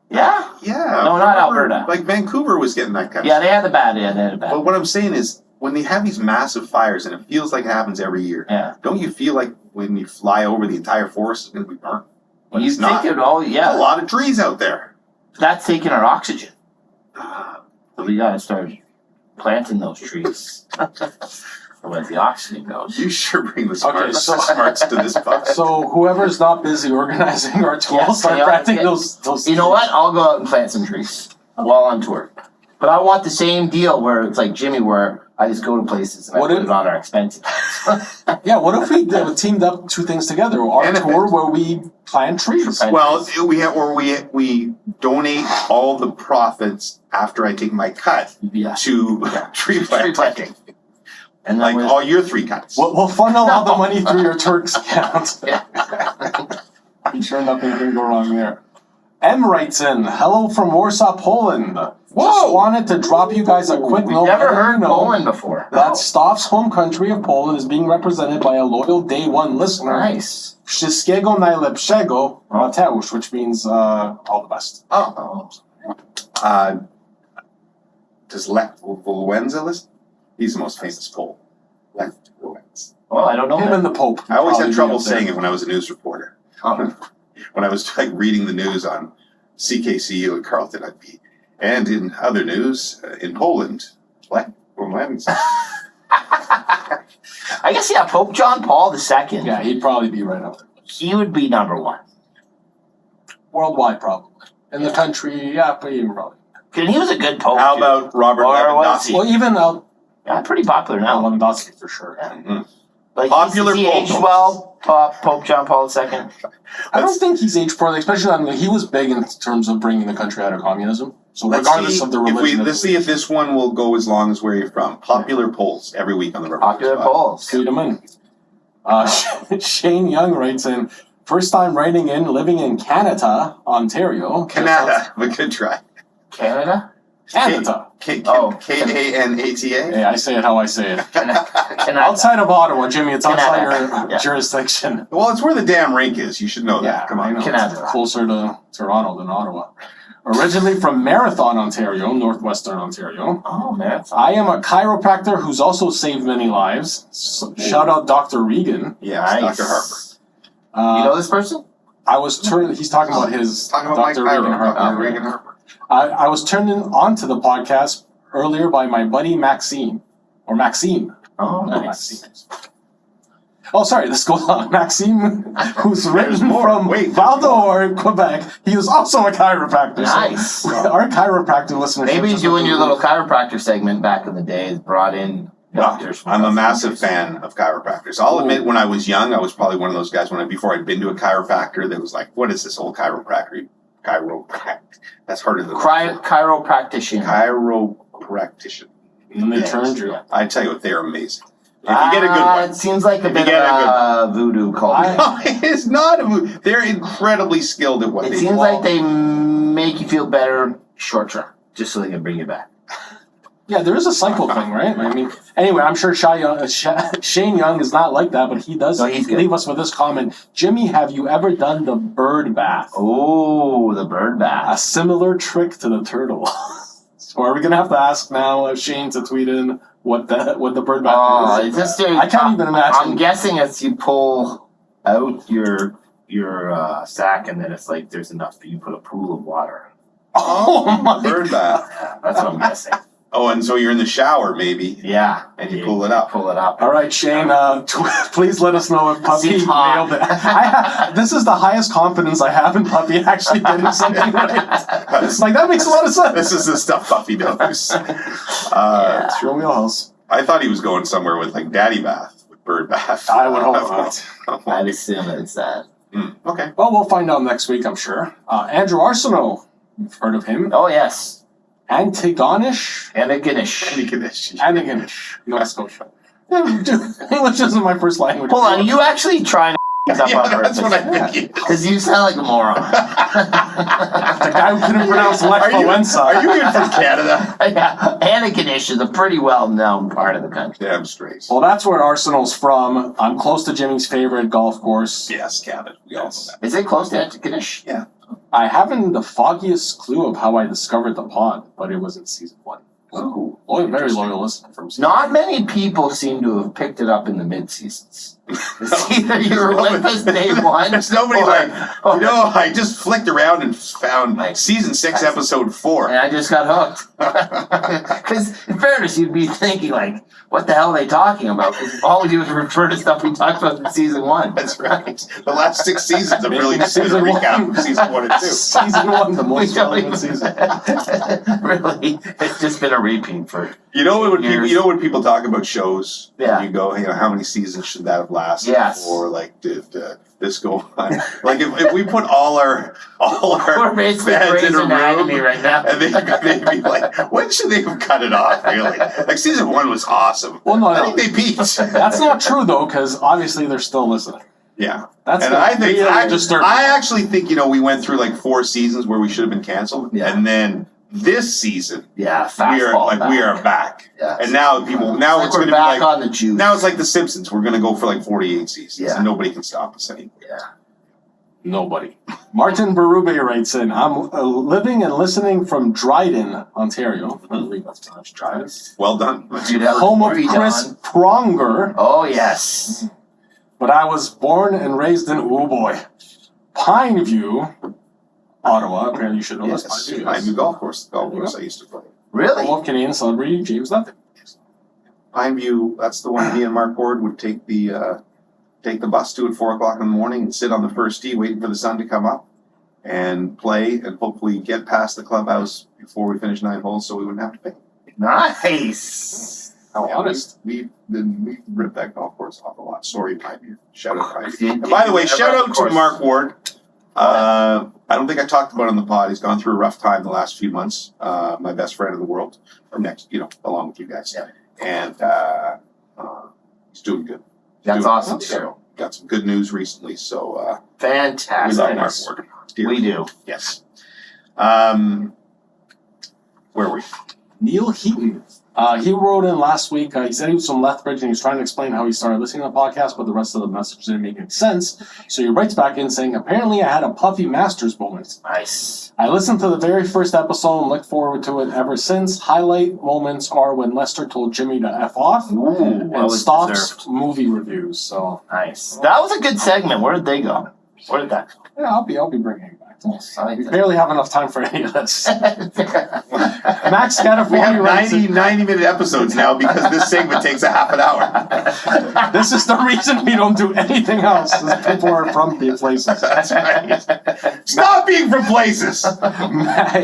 S4: Yeah?
S3: Yeah.
S4: No, not Alberta.
S3: Like Vancouver was getting that kind
S4: Yeah,
S3: of
S4: they had the bad. Yeah, they had the bad.
S3: But what I'm saying is, when they have these massive fires, and it feels like it happens every year,
S4: Yeah.
S3: don't you feel like when you fly over the entire forest, it's going to be burnt? But
S4: You
S3: it's not.
S4: think it all,
S3: There's a
S4: yeah.
S3: lot of trees out there.
S4: That's taking our oxygen. So we gotta start planting those trees. Where the oxygen goes.
S3: You sure bring the
S5: Okay,
S3: smarts to this box.
S5: So whoever's not busy organizing our tour,
S4: Yeah,
S5: start
S4: yeah,
S5: planting
S4: yeah.
S5: those.
S4: You know what? I'll go out and plant some trees while on tour. But I want the same deal where it's like Jimmy, where I just go to places and
S5: What
S4: I put
S5: if-
S4: it on our expenses.
S5: Yeah, what if we teamed up two things together? Our
S3: Benefit.
S5: tour where we plant trees.
S3: Well, we donate all the profits after I take my cut
S4: Yeah.
S3: to tree
S4: Tree
S3: planting.
S4: planting. And
S3: Like
S4: then
S3: all your 3 cuts.
S5: We'll funnel all the money through your Turks account.
S4: Yeah.
S5: I'm sure nothing can go wrong there. M writes in, hello from Warsaw, Poland. Just wanted to drop you guys a quick note.
S4: Never heard Poland before.
S5: That Staff's home country of Poland is being represented by a loyal day one listener.
S4: Nice.
S5: Wszystkiego najlepszego, Mateusz, which means all the best.
S3: Does Lech Wałęsa listen? He's the most famous Pole. Lech Wałęsa.
S4: Well, I don't know.
S5: Him and the Pope.
S3: I always had trouble saying it when I was a news reporter.
S4: Oh.
S3: When I was like reading the news on CKCU at Carleton, I'd be, and in other news in Poland, Lech Wałęsa.
S4: I guess, yeah, Pope John Paul II.
S5: Yeah, he'd probably be right up there.
S4: He would be number one.
S5: Worldwide, probably. In the country, yeah, but even probably.
S4: And he was a good Pope.
S3: How about Robert
S4: Or was
S3: Lewandowski?
S5: Well, even
S4: Yeah, pretty popular now.
S5: Lewandowski for sure.
S4: Yeah. Like
S3: Popular
S4: he
S3: Pope.
S4: aged well, Pope John Paul II.
S5: I don't think he's aged poorly, especially on he was big in terms of bringing the country out of communism. So regardless of the religion,
S3: Let's see if this one will go as long as where you're from. Popular polls every week on the Rubber
S4: Popular
S3: Boots Pod.
S4: polls.
S5: feed him in. Shane Young writes in, first time writing in, living in Canada, Ontario.
S3: Canada, but good try.
S4: Canada?
S5: Canada.
S3: Kanata.
S5: Hey, I say it how I say it.
S4: Canada.
S5: Outside of Ottawa, Jimmy, it's outside
S4: Canada.
S5: your
S4: Yeah.
S5: jurisdiction.
S3: Well, it's where the damn rink is. You should know that. Come
S5: I
S3: on.
S5: know.
S4: Canada.
S5: It's closer to Toronto than Ottawa. Originally from Marathon, Ontario, northwestern Ontario.
S4: Oh, man.
S5: I am a chiropractor who's also saved many lives. Shout out Dr. Regan.
S3: Yeah,
S4: Nice.
S3: Dr. Harper.
S4: You know this person?
S5: I was turned. He's talking about his
S3: Talking about
S5: Dr.
S3: Mike
S5: Regan
S3: Harper.
S5: Harper.
S3: Regan Harper.
S5: I was turned onto the podcast earlier by my buddy Maxime.
S4: Oh,
S5: Not
S4: nice.
S5: Maxime. Oh, sorry, this goes on. Maxime, who's written
S3: more.
S5: from
S3: Wait,
S5: Val-d'Or, Quebec. He is also a chiropractor.
S4: Nice.
S5: So our chiropractor listeners.
S4: Maybe doing your little chiropractor segment back in the day has brought in doctors. from
S3: I'm a
S4: other
S3: massive
S4: countries.
S3: fan of chiropractors. I'll admit, when I was young, I was probably one of those guys before I'd been to a chiropractor that was like, what is this whole chiropractic? That's harder than
S4: Chiropractician.
S3: chiropractician.
S5: And they turned you.
S3: I tell you what, they're amazing. If you get a good one.
S4: It seems like a
S3: If
S4: bit
S3: you get
S4: of a voodoo cult.
S3: It's not a movie. They're incredibly skilled at what
S4: It
S3: they do.
S4: seems like they make you feel better short term, just so they can bring you back.
S5: Yeah, there is a cycle thing, right? I mean, anyway, I'm sure Shane Young is not like that, but he does
S4: No, he's good.
S5: leave us with this comment. Jimmy, have you ever done the bird bath?
S4: Oh, the bird
S5: A
S4: bath.
S5: similar trick to the turtle. So are we gonna have to ask now Shane to tweet in what the bird bath
S4: Oh,
S5: is?
S4: it's just
S5: I can't even imagine.
S4: I'm guessing it's you pull out your sack, and then it's like there's enough that you put a pool of water.
S5: Oh my!
S3: Bird bath.
S4: Yeah, that's what I'm guessing.
S3: Oh, and so you're in the shower, maybe,
S4: Yeah,
S3: and you pull it up.
S4: Pull it up.
S5: All right, Shane. Please let us know if Puffy
S4: Seems hot.
S5: nailed it. This is the highest confidence I have in Puffy actually getting something right. It's like that makes a lot of sense.
S3: This is the stuff Puffy knows.
S5: It's your wheelhouse.
S3: I thought he was going somewhere with like daddy bath, with bird bath.
S5: I would hope not.
S4: I'd assume it's that.
S3: Okay.
S5: Well, we'll find out next week, I'm sure. Andrew Arsenault, you've heard of him.
S4: Oh yes,
S5: Antigonish?
S4: Antigonish.
S5: Antigonish, Nova Scotia. English isn't my first language.
S4: Hold on, are you actually trying to things up on
S3: that's
S4: purpose?
S3: what I think.
S4: Because you sound like a moron.
S5: The guy who couldn't pronounce Lech
S3: Are
S5: Wałęsa.
S3: you even from Canada?
S4: Yeah, Antigonish is a pretty well-known part of the country.
S3: Damn straight.
S5: Well, that's where Arsenal's from. I'm close to Jimmy's favorite golf course.
S3: Yes, Canada. We all know that.
S4: Is it close to Antigonish?
S3: Yeah.
S5: I haven't the foggiest clue of how I discovered the pod, but it was in season 1.
S3: Ooh.
S5: Very loyal listener from season
S4: Not many people seem to have picked it up in the mid-seasons. It's either you were with us day one.
S3: There's nobody I just flicked around and found season 6, episode 4.
S4: And I just got hooked. Because, in fairness, you'd be thinking, like, what the hell are they talking about? Because all we do is refer to stuff we talked about in season 1.
S3: That's right. The last 6 seasons have really just been a
S5: Season
S3: recap
S5: one.
S3: of season 1 and 2.
S5: Season 1, the most
S4: We don't
S5: relevant
S4: even-
S5: season.
S4: Really, it's just been a repeat for
S3: You know when people,
S4: years.
S3: when people talk about shows,
S4: Yeah.
S3: and you go, how many seasons should that have lasted?
S4: Yes.
S3: Or like, did this go on? Like, if we put all our
S4: We're basically
S3: fans
S4: Grey's
S3: in a
S4: Anatomy
S3: room,
S4: right now.
S3: and they'd be like, when should they have cut it off? Really? Like season 1 was awesome.
S5: Well, no,
S3: I
S5: no.
S3: think they peaked.
S5: That's not true, though, because obviously they're still listening.
S3: Yeah.
S5: That's
S3: And
S5: the
S3: I think
S5: really disturbing.
S3: I actually think we went through like 4 seasons where we should have been canceled,
S4: Yeah.
S3: and then this season,
S4: Yeah,
S3: we are back.
S4: Yeah.
S3: And now it's going to be
S4: back
S3: like
S4: on the juice.
S3: now it's like The Simpsons. We're going to go for like 48 seasons,
S4: Yeah.
S3: and nobody can stop us anymore.
S4: Yeah.
S5: Nobody. Martin Berube writes in, I'm living and listening from Dryden, Ontario. I believe that's pronounced Dryden.
S3: Well done.
S5: Home of Chris Pronger.
S4: Oh, yes.
S5: But I was born and raised in, oh boy, Pineview, Ottawa. Apparently you should know this.
S3: Yes,
S5: Pineview.
S3: Pineview Golf Course. The golf course I used to play.
S4: Really?
S5: Home of Canadian celebrity James Lethbridge.
S3: Pineview, that's the one me and Mark Ward would take the bus to at 4 o'clock in the morning and sit on the first tee waiting for the sun to come up and play and hopefully get past the clubhouse before we finish 9 holes so we wouldn't have to pay.
S4: Nice.
S5: How honest.
S3: We ripped that golf course off a lot. Sorry, Pineview. Shout out Pineview.
S4: Did
S3: And by the way,
S4: you
S3: shout
S4: ever,
S3: out
S4: of
S3: to
S4: course-
S3: Mark Ward. I don't think I talked about it on the pod. He's gone through a rough time the last few months. My best friend in the world, or next, along with you guys.
S4: Yeah.
S3: And he's doing good.
S4: That's awesome,
S3: So,
S4: too.
S3: got some good news recently, so we
S4: Fantastic.
S3: love Mark Ward. Dearly.
S4: We do.
S3: Yes. Where were we?
S5: Neil Heaton. He wrote in last week. He said he was from Lethbridge and he was trying to explain how he started listening to the podcast, but the rest of the message didn't make any sense. So he writes back in saying, apparently I had a Puffy Masters moment.
S4: Nice.
S5: I listened to the very first episode and looked forward to it ever since. Highlight moments are when Lester told Jimmy to F off
S4: Ooh,
S5: and
S4: well
S5: stops
S4: deserved.
S5: movie reviews. So
S4: Nice. That was a good segment. Where did they go? Where did that go?
S5: yeah, I'll be bringing it back.
S4: I like
S5: We
S4: that.
S5: barely have enough time for any of this. Max
S3: We
S5: Scatterford
S3: have
S5: writes in,
S3: 90-minute episodes now because this segment takes a half an hour.
S5: this is the reason we don't do anything else. Is people are from the places.
S4: That's right.
S3: Stop being from places.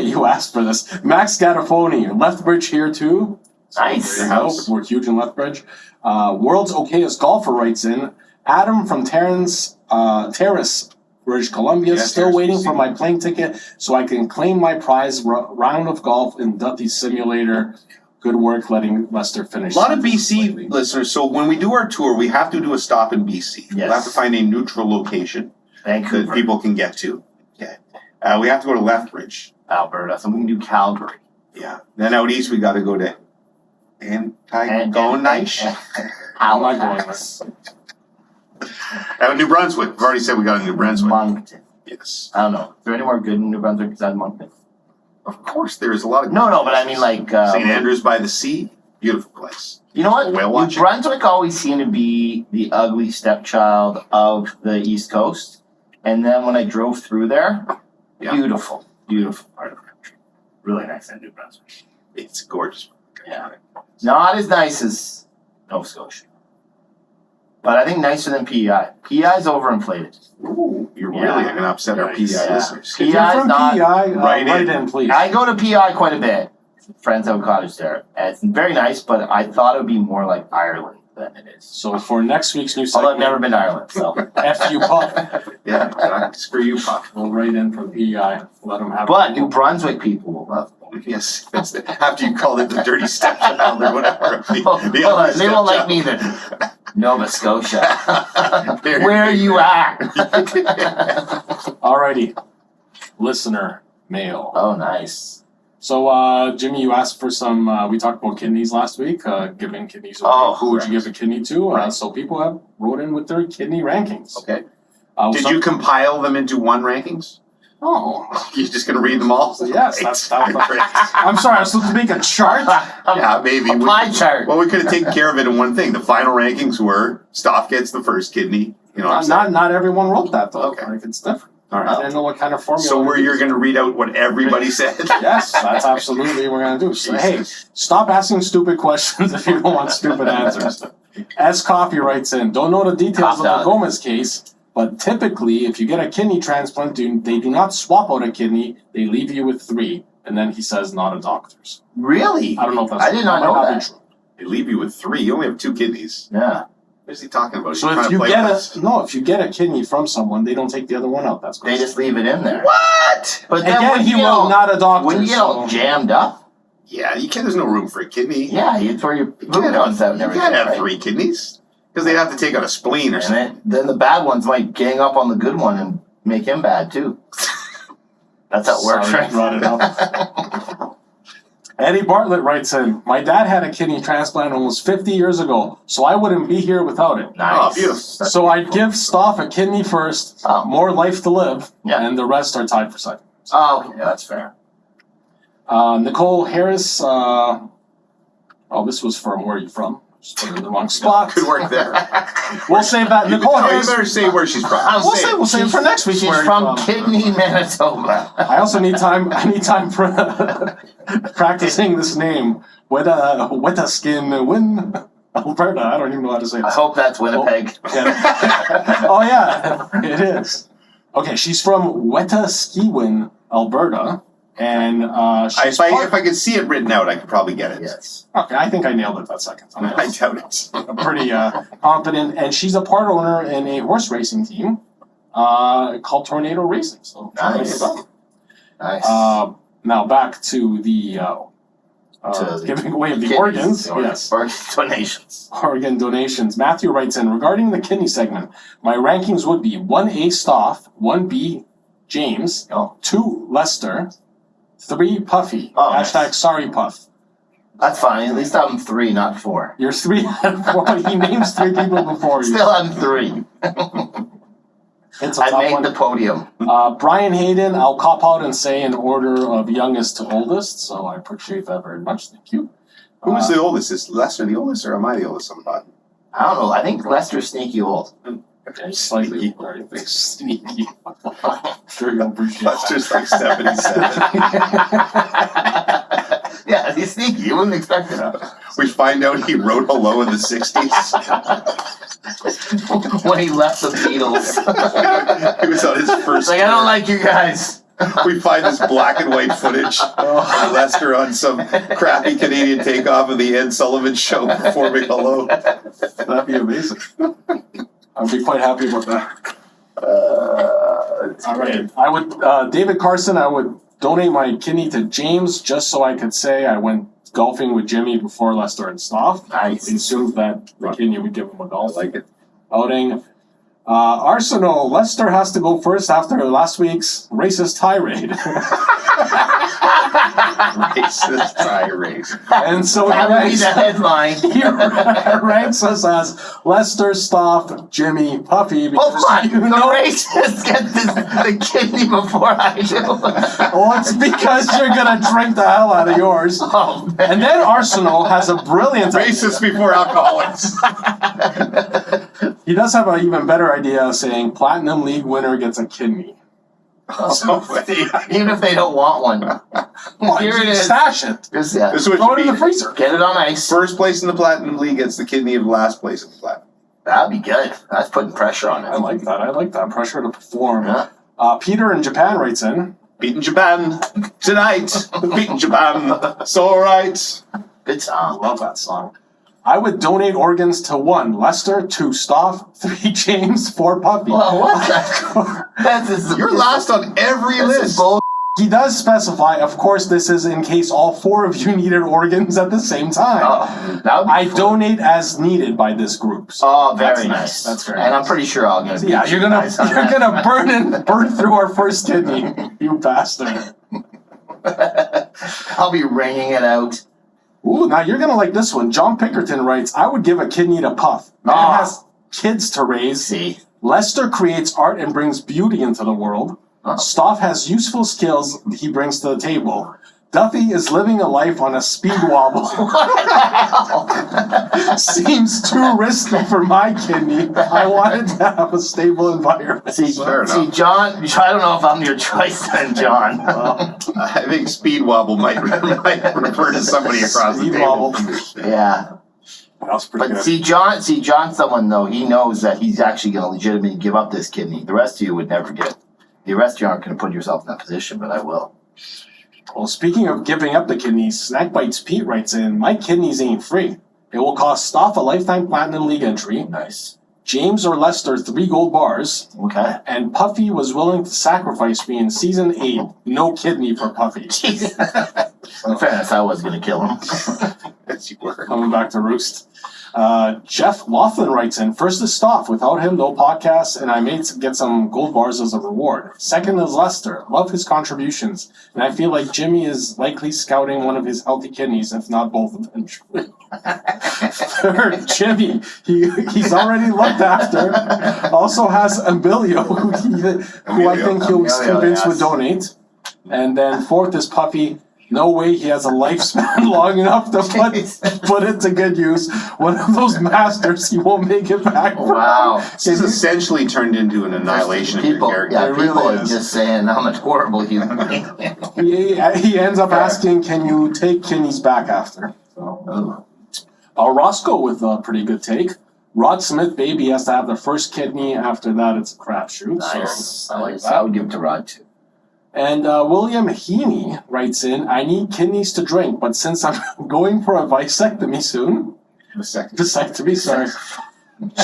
S5: You asked for this. Max Scattafoni, Lethbridge here too.
S4: Nice.
S5: There you go. We're huge in Lethbridge. World's okayest golfer writes in. Adam from Terrace, British Columbia,
S3: Yeah,
S5: still
S3: Terrace,
S5: waiting
S3: BC.
S5: for my plane ticket so I can claim my prize round of golf in Duthie Simulator. Good work letting Lester finish.
S3: A lot of BC listeners. So when we do our tour, we have to do a stop in BC. We'll have to find a neutral location that
S4: Vancouver,
S3: people can get to. Okay. We have to go to Lethbridge.
S4: Alberta. So we can do Calgary.
S3: Yeah. Then out east, we got to go to Antigonish.
S5: I'm not going
S4: Halifax.
S3: New Brunswick. We've already said we got a New Brunswick.
S4: Moncton.
S3: Yes.
S4: I don't know. Is there anywhere good in New Brunswick besides Moncton?
S3: Of course, there is a lot of.
S4: No, but I mean like
S3: St. Andrews by the Sea. Beautiful place.
S4: You know what?
S3: Whale
S4: New
S3: watching.
S4: Brunswick always seemed to be the ugly stepchild of the East Coast. And then when I drove through there,
S3: Yeah.
S4: beautiful part of the country. Really nice in New Brunswick.
S3: It's gorgeous.
S4: Yeah. Not as nice as Nova Scotia. But I think nicer than PEI. PEI's overinflated.
S3: Ooh, you're
S4: Yeah.
S3: really going to upset our
S5: Nice.
S3: PEI
S4: Yeah.
S3: listeners.
S5: If you're from
S4: not-
S5: PEI,
S3: Write
S5: write
S3: in.
S5: in, please.
S4: I go to PEI quite a bit. Friends have a cottage there. And it's very nice, but I thought it would be more like Ireland than it is.
S5: So for next week's new
S4: Although I've
S5: segment,
S4: never been to Ireland, so.
S5: FU Puff,
S3: Yeah, exactly. Screw you, Puff.
S5: we'll write in from PEI. Let them have
S4: But
S5: it.
S4: New Brunswick people will love it.
S3: Yes, that's after you called it the dirty stepchild or whatever. The ugly
S4: They won't like
S3: stepchild.
S4: me then. Nova Scotia.
S3: There
S4: Where
S3: you
S4: you at?
S5: Alrighty. Listener mail.
S4: Oh, nice.
S5: So, Jimmy, you asked for some, we talked about kidneys last week, giving kidneys away.
S4: Oh,
S5: who would you
S4: correct.
S5: give a kidney to?
S3: Right.
S5: So people have wrote in with their kidney rankings.
S3: Okay.
S5: Did
S3: Did you compile them into one rankings?
S5: Oh,
S3: You're just going to read them all?
S5: yes.
S3: Great.
S5: Great. I'm sorry, I was supposed to make a chart?
S3: Yeah, maybe.
S4: A pie chart.
S3: Well, we could have taken care of it in one thing. The final rankings were Stoff gets the first kidney. You know what I'm saying?
S5: Not everyone wrote that, though.
S3: Okay.
S5: Like, it's different.
S3: All
S5: I
S3: right.
S5: didn't know what kind of formula.
S3: So
S5: we
S3: where you're
S5: used.
S3: going to read out what everybody said?
S5: Yes, that's absolutely what we're going to do. So, hey,
S3: Jesus.
S5: stop asking stupid questions if you don't want stupid answers. S. Coffee writes in, don't know the details of the
S4: Top dog.
S5: Gomez case, but typically, if you get a kidney transplant, they do not swap out a kidney. They leave you with 3. And then he says, not a doctor's.
S4: Really?
S5: I don't know if that's
S4: I did not
S5: might
S4: know
S5: be
S4: that.
S5: true.
S3: They leave you with 3. You only have 2 kidneys.
S4: Yeah.
S3: What is he talking about?
S5: So
S3: He's
S5: if
S3: trying to
S5: you
S3: play
S5: get
S3: with us.
S5: if you get a kidney from someone, they don't take the other one out. That's
S4: They just leave it in there.
S3: What?
S4: But then
S5: Again,
S4: when
S5: he
S4: you get
S5: will
S4: all,
S5: not a doctor.
S4: when you get all
S5: so-
S4: jammed up,
S3: Yeah, you can't. There's no room for a kidney.
S4: yeah, you throw your
S3: You
S4: poop
S3: can't
S4: guns out and
S3: have, you
S4: everything.
S3: can't have
S4: right?
S3: 3 kidneys because they'd have to take out a spleen or something.
S4: And then the bad ones might gang up on the good one and make him bad too. That's how it works,
S5: Sorry,
S4: right?
S5: brought it up. Eddie Bartlett writes in, my dad had a kidney transplant almost 50 years ago, so I wouldn't be here without it.
S4: Nice.
S3: Oh, beautiful.
S5: So I'd give Stoff a kidney first, more life to live,
S4: Yeah.
S5: and the rest are tied for second.
S4: Oh, okay, that's fair.
S5: Nicole Harris, this was from where are you from? Just put her in the wrong spot.
S3: Good work there.
S5: We'll save that. Nicole
S3: You
S5: Harris.
S3: better say where she's from.
S5: We'll save it for next week.
S4: She's
S5: where
S4: from
S5: you're
S4: Kidney, Manitoba.
S5: I also need time. I need time for practicing this name. Weta skin win Alberta. I don't even know how to say it.
S4: I hope that's Winnipeg.
S5: Oh yeah, it is. Okay, she's from Wetaskiwin, Alberta, and she's
S3: If I could see it written out, I could probably get it.
S4: Yes.
S5: okay. I think I nailed it that second time.
S3: I doubt it.
S5: I'm pretty confident, and she's a part owner in a horse racing team called Tornado Racing. So
S4: Nice. Nice.
S5: now back to the giving away of the organs. Yes.
S4: Organ donations.
S5: Organ donations. Matthew writes in, regarding the kidney segment, my rankings would be 1A Stoff, 1B James, 2 Lester, 3 Puffy.
S4: Oh,
S5: Hashtag sorry Puff.
S4: That's fine. At least I'm 3, not 4.
S5: You're 3 out of 4. He names 3 people before you.
S4: Still, I'm 3.
S5: It's a
S4: I
S5: tough
S4: made
S5: one.
S4: the podium.
S5: Brian Hayden, I'll cop out and say in order of youngest to oldest, so I appreciate that very much. Thank you.
S3: Who was the oldest? Is Lester the oldest, or am I the oldest on the pod?
S4: I don't know. I think Lester's sneaky old.
S5: Okay, slightly very sneaky. Sure you'll appreciate
S3: Lester's like 77.
S4: Yeah, he's sneaky. You wouldn't expect it.
S3: We find out he wrote Hello in the 60s.
S4: When he left the Beatles.
S3: He was on his first
S4: Like, I don't
S3: tour.
S4: like you guys.
S3: We find this black and white footage of Lester on some crappy Canadian takeoff of the Ed Sullivan Show performing Hello.
S5: That'd be amazing. I'd be quite happy about that. All right. I would, David Carson, I would donate my kidney to James just so I could say I went golfing with Jimmy before Lester and Stoff.
S4: Nice.
S5: He assumed that the kidney would give him a golf
S3: I like it.
S5: outing. Arsenal, Lester has to go first after last week's racist tirade.
S3: Racist tirade.
S5: And so
S4: That would be the headline.
S5: he ranks us as Lester, Stoff, Jimmy, Puffy.
S4: Hold on.
S5: You
S4: The
S5: know,
S4: racist get the kidney before I do.
S5: well, it's because you're gonna drink the hell out of yours.
S4: Oh, man.
S5: And then Arsenal has a brilliant
S3: Racist before alcoholics.
S5: He does have an even better idea saying Platinum League winner gets a kidney.
S3: So,
S4: Even if they don't want one. Here it is.
S5: Stash it.
S4: Just, yeah.
S3: this is what
S5: Throw
S3: you
S5: it in the
S3: mean.
S5: freezer.
S4: Get it on ice.
S3: First place in the Platinum League gets the kidney of last place in the Platinum.
S4: That'd be good. That's putting pressure on
S5: I
S4: it.
S5: like that. I like that. Pressure to perform.
S4: Yeah.
S5: Peter in Japan writes in.
S3: Beating Japan tonight. Beating Japan. It's all right.
S4: Good
S5: I
S4: song.
S5: love that song. I would donate organs to 1 Lester, 2 Stoff, 3 James, 4 Puffy.
S4: Well, what the? That's just,
S3: You're last on every
S4: This is
S3: list.
S4: bull.
S5: He does specify, of course, this is in case all 4 of you needed organs at the same time.
S4: Oh, that would be
S5: I
S4: fun.
S5: donate as needed by this group. So
S4: Oh, very
S5: that's
S4: nice.
S5: That's very
S4: And
S5: nice.
S4: I'm pretty sure I'm gonna be.
S5: Yeah, you're gonna burn through our first kidney, you bastard.
S4: I'll be ringing it out.
S5: Ooh, now you're gonna like this one. John Pickerton writes, I would give a kidney to Puff. Man has kids to raise.
S4: See.
S5: Lester creates art and brings beauty into the world.
S4: Oh.
S5: Stoff has useful skills he brings to the table. Duffy is living a life on a speed wobble. Seems too risky for my kidney. I wanted to have a stable environment.
S4: See,
S3: Fair
S4: see,
S3: enough.
S4: John. I don't know if I'm your choice then, John.
S3: I think Speed Wobble might refer to somebody across the
S5: Speed
S3: table.
S5: wobble.
S4: Yeah.
S5: That was pretty
S4: But
S5: good.
S4: see, John's someone though. He knows that he's actually going to legitimately give up this kidney. The rest of you would never get. The rest of you aren't going to put yourself in that position, but I will.
S5: Well, speaking of giving up the kidneys, Snack Bites Pete writes in, my kidneys ain't free. It will cost Stoff a lifetime Platinum League entry,
S4: Nice.
S5: James or Lester 3 gold bars,
S4: Okay.
S5: and Puffy was willing to sacrifice me in season 8. No kidney for Puffy.
S4: Jesus. In fairness, I was going to kill him.
S3: Yes, you were.
S5: Coming back to Roost. Jeff Laughlin writes in, first is Stoff. Without him, no podcast, and I may get some gold bars as a reward. Second is Lester. Love his contributions, and I feel like Jimmy is likely scouting one of his healthy kidneys, if not both eventually. Third, Jimmy. He's already looked after. Also has Emilio, who I think he was convinced would donate. And then fourth is Puffy. No way he has a lifespan long enough to put it to good use. One of those masters, he won't make it back from.
S4: Wow.
S3: This is essentially turned into an annihilation of your character.
S4: Yeah,
S5: It
S4: people
S5: really
S4: are
S5: is.
S4: just saying how much horrible human being.
S5: He ends up asking, can you take kidneys back after? So, Roscoe with a pretty good take. Rod Smith baby has to have the first kidney. After that, it's a crapshoot.
S4: Nice.
S5: So I like
S4: Nice.
S5: that.
S4: I would give it to Rod too.
S5: And William Heaney writes in, I need kidneys to drink, but since I'm going for a vasectomy soon, vasectomy, sorry,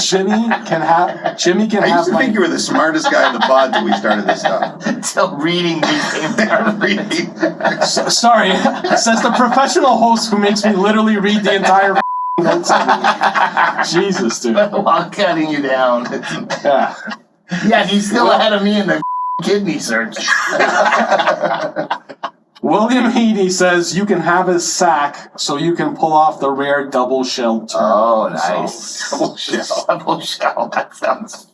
S5: Jimmy can
S3: I
S5: have
S3: used to think you were the smartest guy in the pod till we started this stuff.
S4: Until reading became reading.
S5: Sorry, says the professional host who makes me literally read the entire notes. Jesus, dude.
S4: While cutting you down.
S5: Yeah.
S4: Yeah, he's still ahead of me in the kidney search.
S5: William Heaney says you can have his sack so you can pull off the rare double-shelled turtle.
S4: Oh, nice.
S5: So,
S3: Double shell.
S4: Double shell. That sounds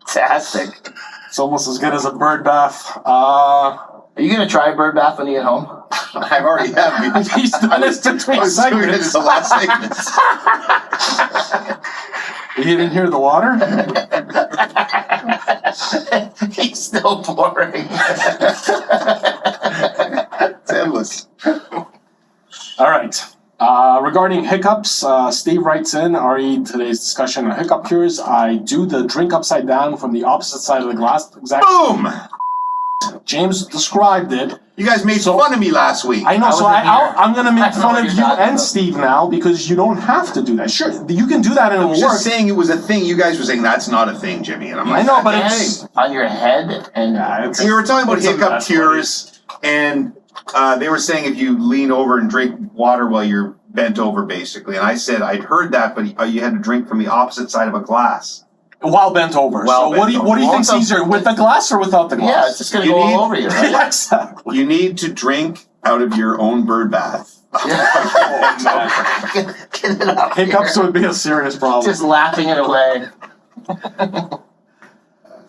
S4: fantastic.
S5: it's almost as good as a bird bath.
S4: Are you going to try a bird bath when you get home?
S3: I already have.
S5: He's done this
S3: I
S5: between
S3: was doing it in
S5: segments.
S3: the last segment.
S5: You didn't hear the water?
S4: He's still pouring.
S3: It's endless.
S5: All right. Regarding hiccups, Steve writes in, RE, today's discussion on hiccup cures. I do the drink upside down from the opposite side of the glass. Exactly.
S3: Boom!
S5: James described it.
S3: You guys made fun of me last week.
S5: I know, so
S4: wasn't here.
S5: I'm going to
S4: I
S5: make
S4: know
S5: fun
S4: what
S5: of
S4: you're
S5: you
S4: talking
S5: and
S4: about.
S5: Steve now because you don't have to do that. Sure, you can do that and
S3: I
S5: it'll
S3: was
S5: work.
S3: just saying it was a thing. You guys were saying that's not a thing, Jimmy. And I'm like,
S5: I know, but
S3: "Hey."
S5: it's...
S4: On your head and
S5: Yeah, it's-
S3: We were talking about
S5: It's a
S3: hiccup
S5: mess,
S3: cures, and they were saying if you lean over and drink water while you're bent over, basically. And I said I'd heard that, but you had to drink from the opposite side of a glass.
S5: While bent over.
S3: While
S5: So what do
S3: bent
S5: you
S3: over.
S5: think's easier, with the glass or without the
S4: yeah,
S5: glass?
S4: it's just going to
S3: You
S4: go
S3: need-
S4: all over you, right?
S5: Yeah, exactly.
S3: You need to drink out of your own bird bath.
S4: Get it up
S5: Hiccups
S4: here.
S5: would be a serious problem.
S4: Just laughing it away.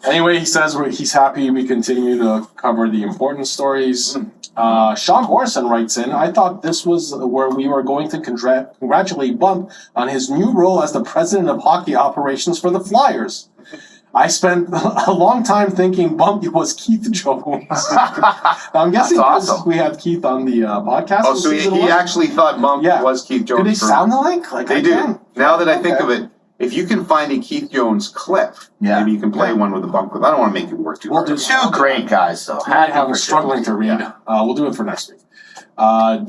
S5: Anyway, he says he's happy we continue to cover the important stories. Sean Morrison writes in, I thought this was where we were going to congratulate Bump on his new role as the president of hockey operations for the Flyers. I spent a long time thinking Bump was Keith Jones. Now, I'm guessing
S4: That's
S5: because
S4: awesome.
S5: we had Keith on the podcast.
S3: Oh,
S5: in
S3: so
S5: season
S3: he
S5: one.
S3: actually thought Monk
S5: Yeah.
S3: was Keith Jones.
S5: Do they
S3: for-
S5: sound alike? Like
S3: They
S5: I
S3: do.
S5: can.
S3: Now that I think
S5: Okay.
S3: of it, if you can find a Keith Jones clip,
S4: Yeah.
S3: maybe you can play one with a bump clip. I don't want to make you work too
S5: We'll
S3: hard.
S5: do
S4: Two great guys, though.
S5: I have a struggling to read. We'll do it for next week.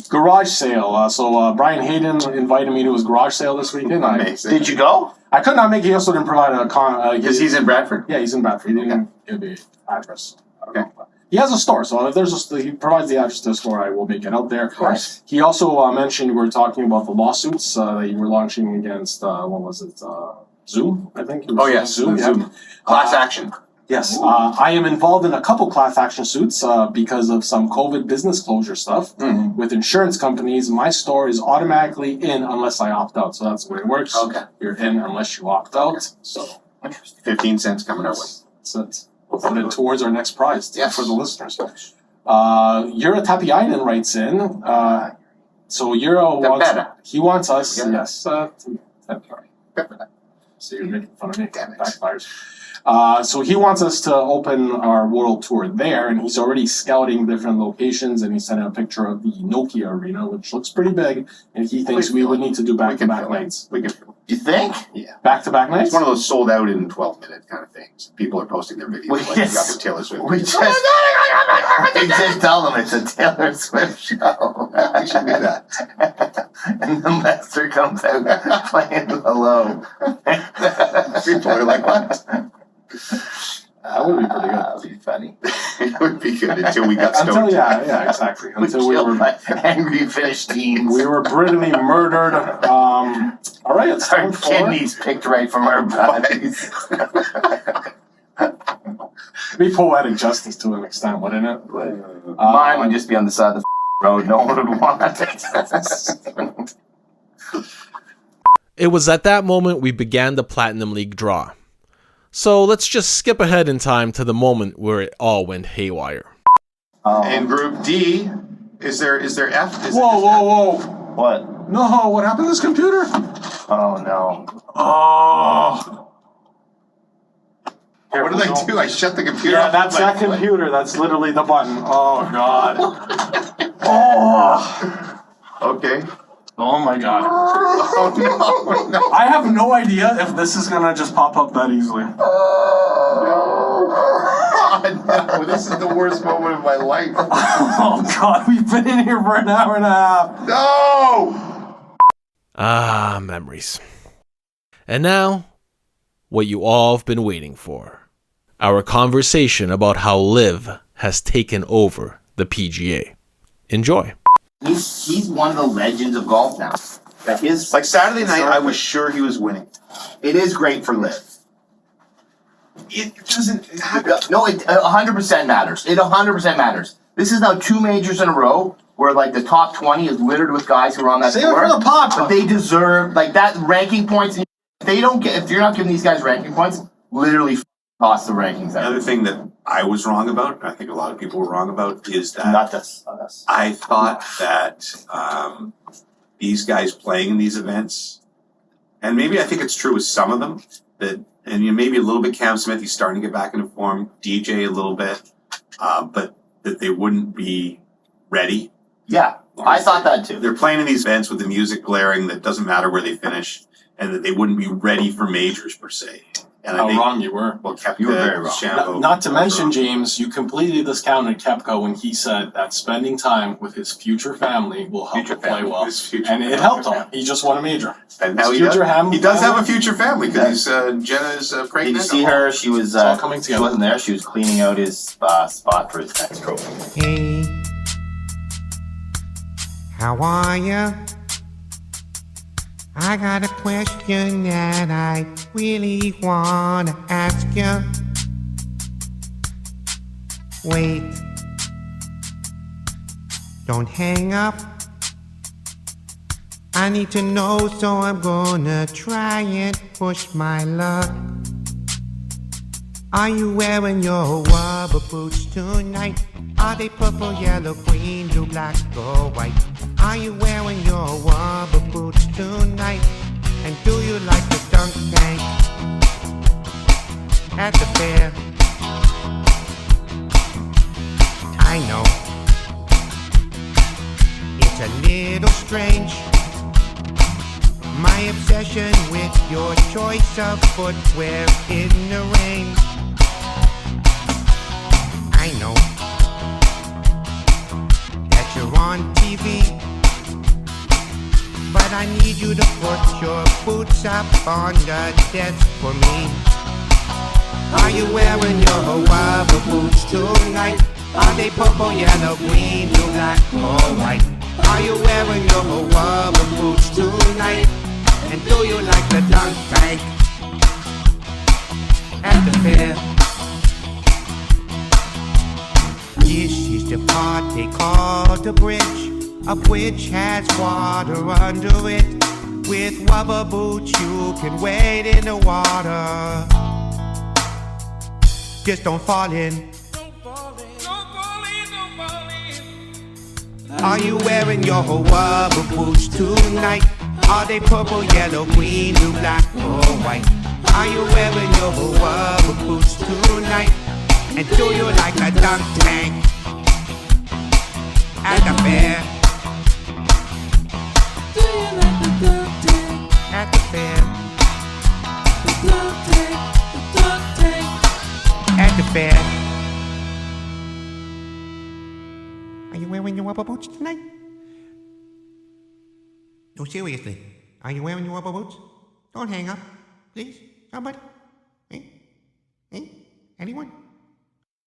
S5: Garage sale. So Brian Hayden invited me to his garage sale this weekend.
S3: Amazing.
S4: Did you go?
S5: I could not make it. He also didn't provide a
S3: Because he's in Bradford?
S5: yeah, he's in Bradford. He didn't give the address. I don't
S3: Okay.
S5: know. He has a store, so if he provides the address to the store, I will make it out there. Of
S4: course.
S5: He also mentioned we were talking about the lawsuits that you were launching against what was it? Zoom, I think. It was
S3: Oh, yes.
S5: Zoom. Yeah.
S3: Zoom. Class action.
S5: Yes, I am involved in a couple class action suits because of some COVID business closure stuff
S3: Mhm.
S5: with insurance companies. My store is automatically in unless I opt out, so that's the way it works.
S3: Okay.
S5: You're in unless you opt out. So
S3: 15 cents coming our way.
S5: that's it. We'll put it towards our next prize
S3: Yes.
S5: for the listeners. Yura Tapiainen writes in. So Yura wants
S3: better.
S5: he wants us.
S3: Yeah.
S5: Yes. So you're making fun of me.
S3: Damn it.
S5: Backfires. So he wants us to open our world tour there, and he's already scouting different locations, and he sent a picture of the Nokia Arena, which looks pretty big, and he thinks we would need to do back-to-back nights.
S3: We can.
S4: You think?
S3: Yeah.
S5: Back-to-back nights?
S3: It's one of those sold out in 12-minute kind of things. People are posting their videos like
S4: Yes.
S3: you got the Taylor Swift.
S4: We just, we just tell them it's a Taylor Swift show.
S3: We should do that.
S4: And the master comes out playing hello.
S3: People are like, what?
S5: That would be pretty good.
S4: That would be funny.
S3: It would be good until we got
S5: Until,
S3: stoned.
S5: yeah, exactly. Until we were
S4: angry Finnish teens.
S5: we were brutally murdered. All right, it's
S4: Our
S5: time for
S4: kidneys picked right from our bodies.
S5: be poetic justice to an extent, wouldn't it?
S4: Mine would just be on the side of the road. No one would want it.
S1: It was at that moment we began the Platinum League draw. So let's just skip ahead in time to the moment where it all went haywire.
S3: In Group D, is there F? Is
S5: Whoa.
S4: What?
S5: No, what happened to this computer?
S4: Oh no.
S5: Oh.
S3: What did I do? I shut the computer
S5: Yeah,
S3: off.
S5: that's that computer. That's literally the button. Oh, God. Oh.
S3: Okay.
S5: Oh, my God.
S3: Oh, no.
S5: I have no idea if this is going to just pop up that easily.
S3: Oh, no. This is the worst moment of my life.
S5: Oh, God. We've been in here for an hour and a half.
S3: No!
S1: Ah, memories. And now, what you all have been waiting for. Our conversation about how Liv has taken over the PGA. Enjoy.
S4: He's one of the legends of golf now.
S3: Like Saturday night, I was sure he was winning.
S4: It is great for Liv.
S3: It doesn't happen.
S4: No, it 100% matters. It 100% matters. This is now 2 majors in a row where like the top 20 is littered with guys who are on that
S5: Save
S4: tour.
S5: it for the pod.
S4: But they deserve like that ranking points. If you're not giving these guys ranking points, literally toss the rankings
S3: The
S4: out.
S3: other thing that I was wrong about, I think a lot of people were wrong about, is that
S4: Not us.
S3: I thought that these guys playing in these events, and maybe I think it's true with some of them, that, and maybe a little bit Cam Smith, he's starting to get back into form, DJ a little bit, but that they wouldn't be ready.
S4: Yeah, I thought that too.
S3: They're playing in these events with the music blaring that doesn't matter where they finish, and that they wouldn't be ready for majors per se. And
S5: How wrong you were.
S3: Well,
S4: You were very wrong.
S5: Not to mention, James, you completely discounted Kepka when he said that spending time with his future family will help him play well. And it helped him. He just won a major.
S3: And now
S5: His
S3: he does,
S5: future
S3: he does have a
S5: family-
S3: future family because Jenna's pregnant.
S4: Did you see her? She was.
S5: all coming
S4: She
S5: together.
S4: wasn't there. She was cleaning out his spot for his next trophy.
S9: Hey, how are ya? I got a question that I really wanna ask ya. Wait, don't hang up. I need to know, so I'm gonna try and push my luck. Are you wearing your rubber boots tonight? Are they purple, yellow, green, blue, black, or white? Are you wearing your rubber boots tonight? And do you like the dunk tank at the fair? I know it's a little strange, my obsession with your choice of footwear in the rain. I know that you're on TV, but I need you to put your boots up on the desk for me. Are you wearing your rubber boots tonight? Are they purple, yellow, green, blue, black, or white? Are you wearing your rubber boots tonight? And do you like the dunk tank at the fair? This is the part they call the bridge. A bridge has water under it. With rubber boots you can wade in the water. Just don't fall in. Are you wearing your rubber boots tonight? Are they purple, yellow, green, blue, black, or white? Are you wearing your rubber boots tonight? And do you like a dunk tank at the fair? Do you like the dunk tank at the fair? The dunk tank at the fair. Are you wearing your rubber boots tonight? No, seriously. Are you wearing your rubber boots? Don't hang up, please. Somebody. Hey? Hey? Anyone?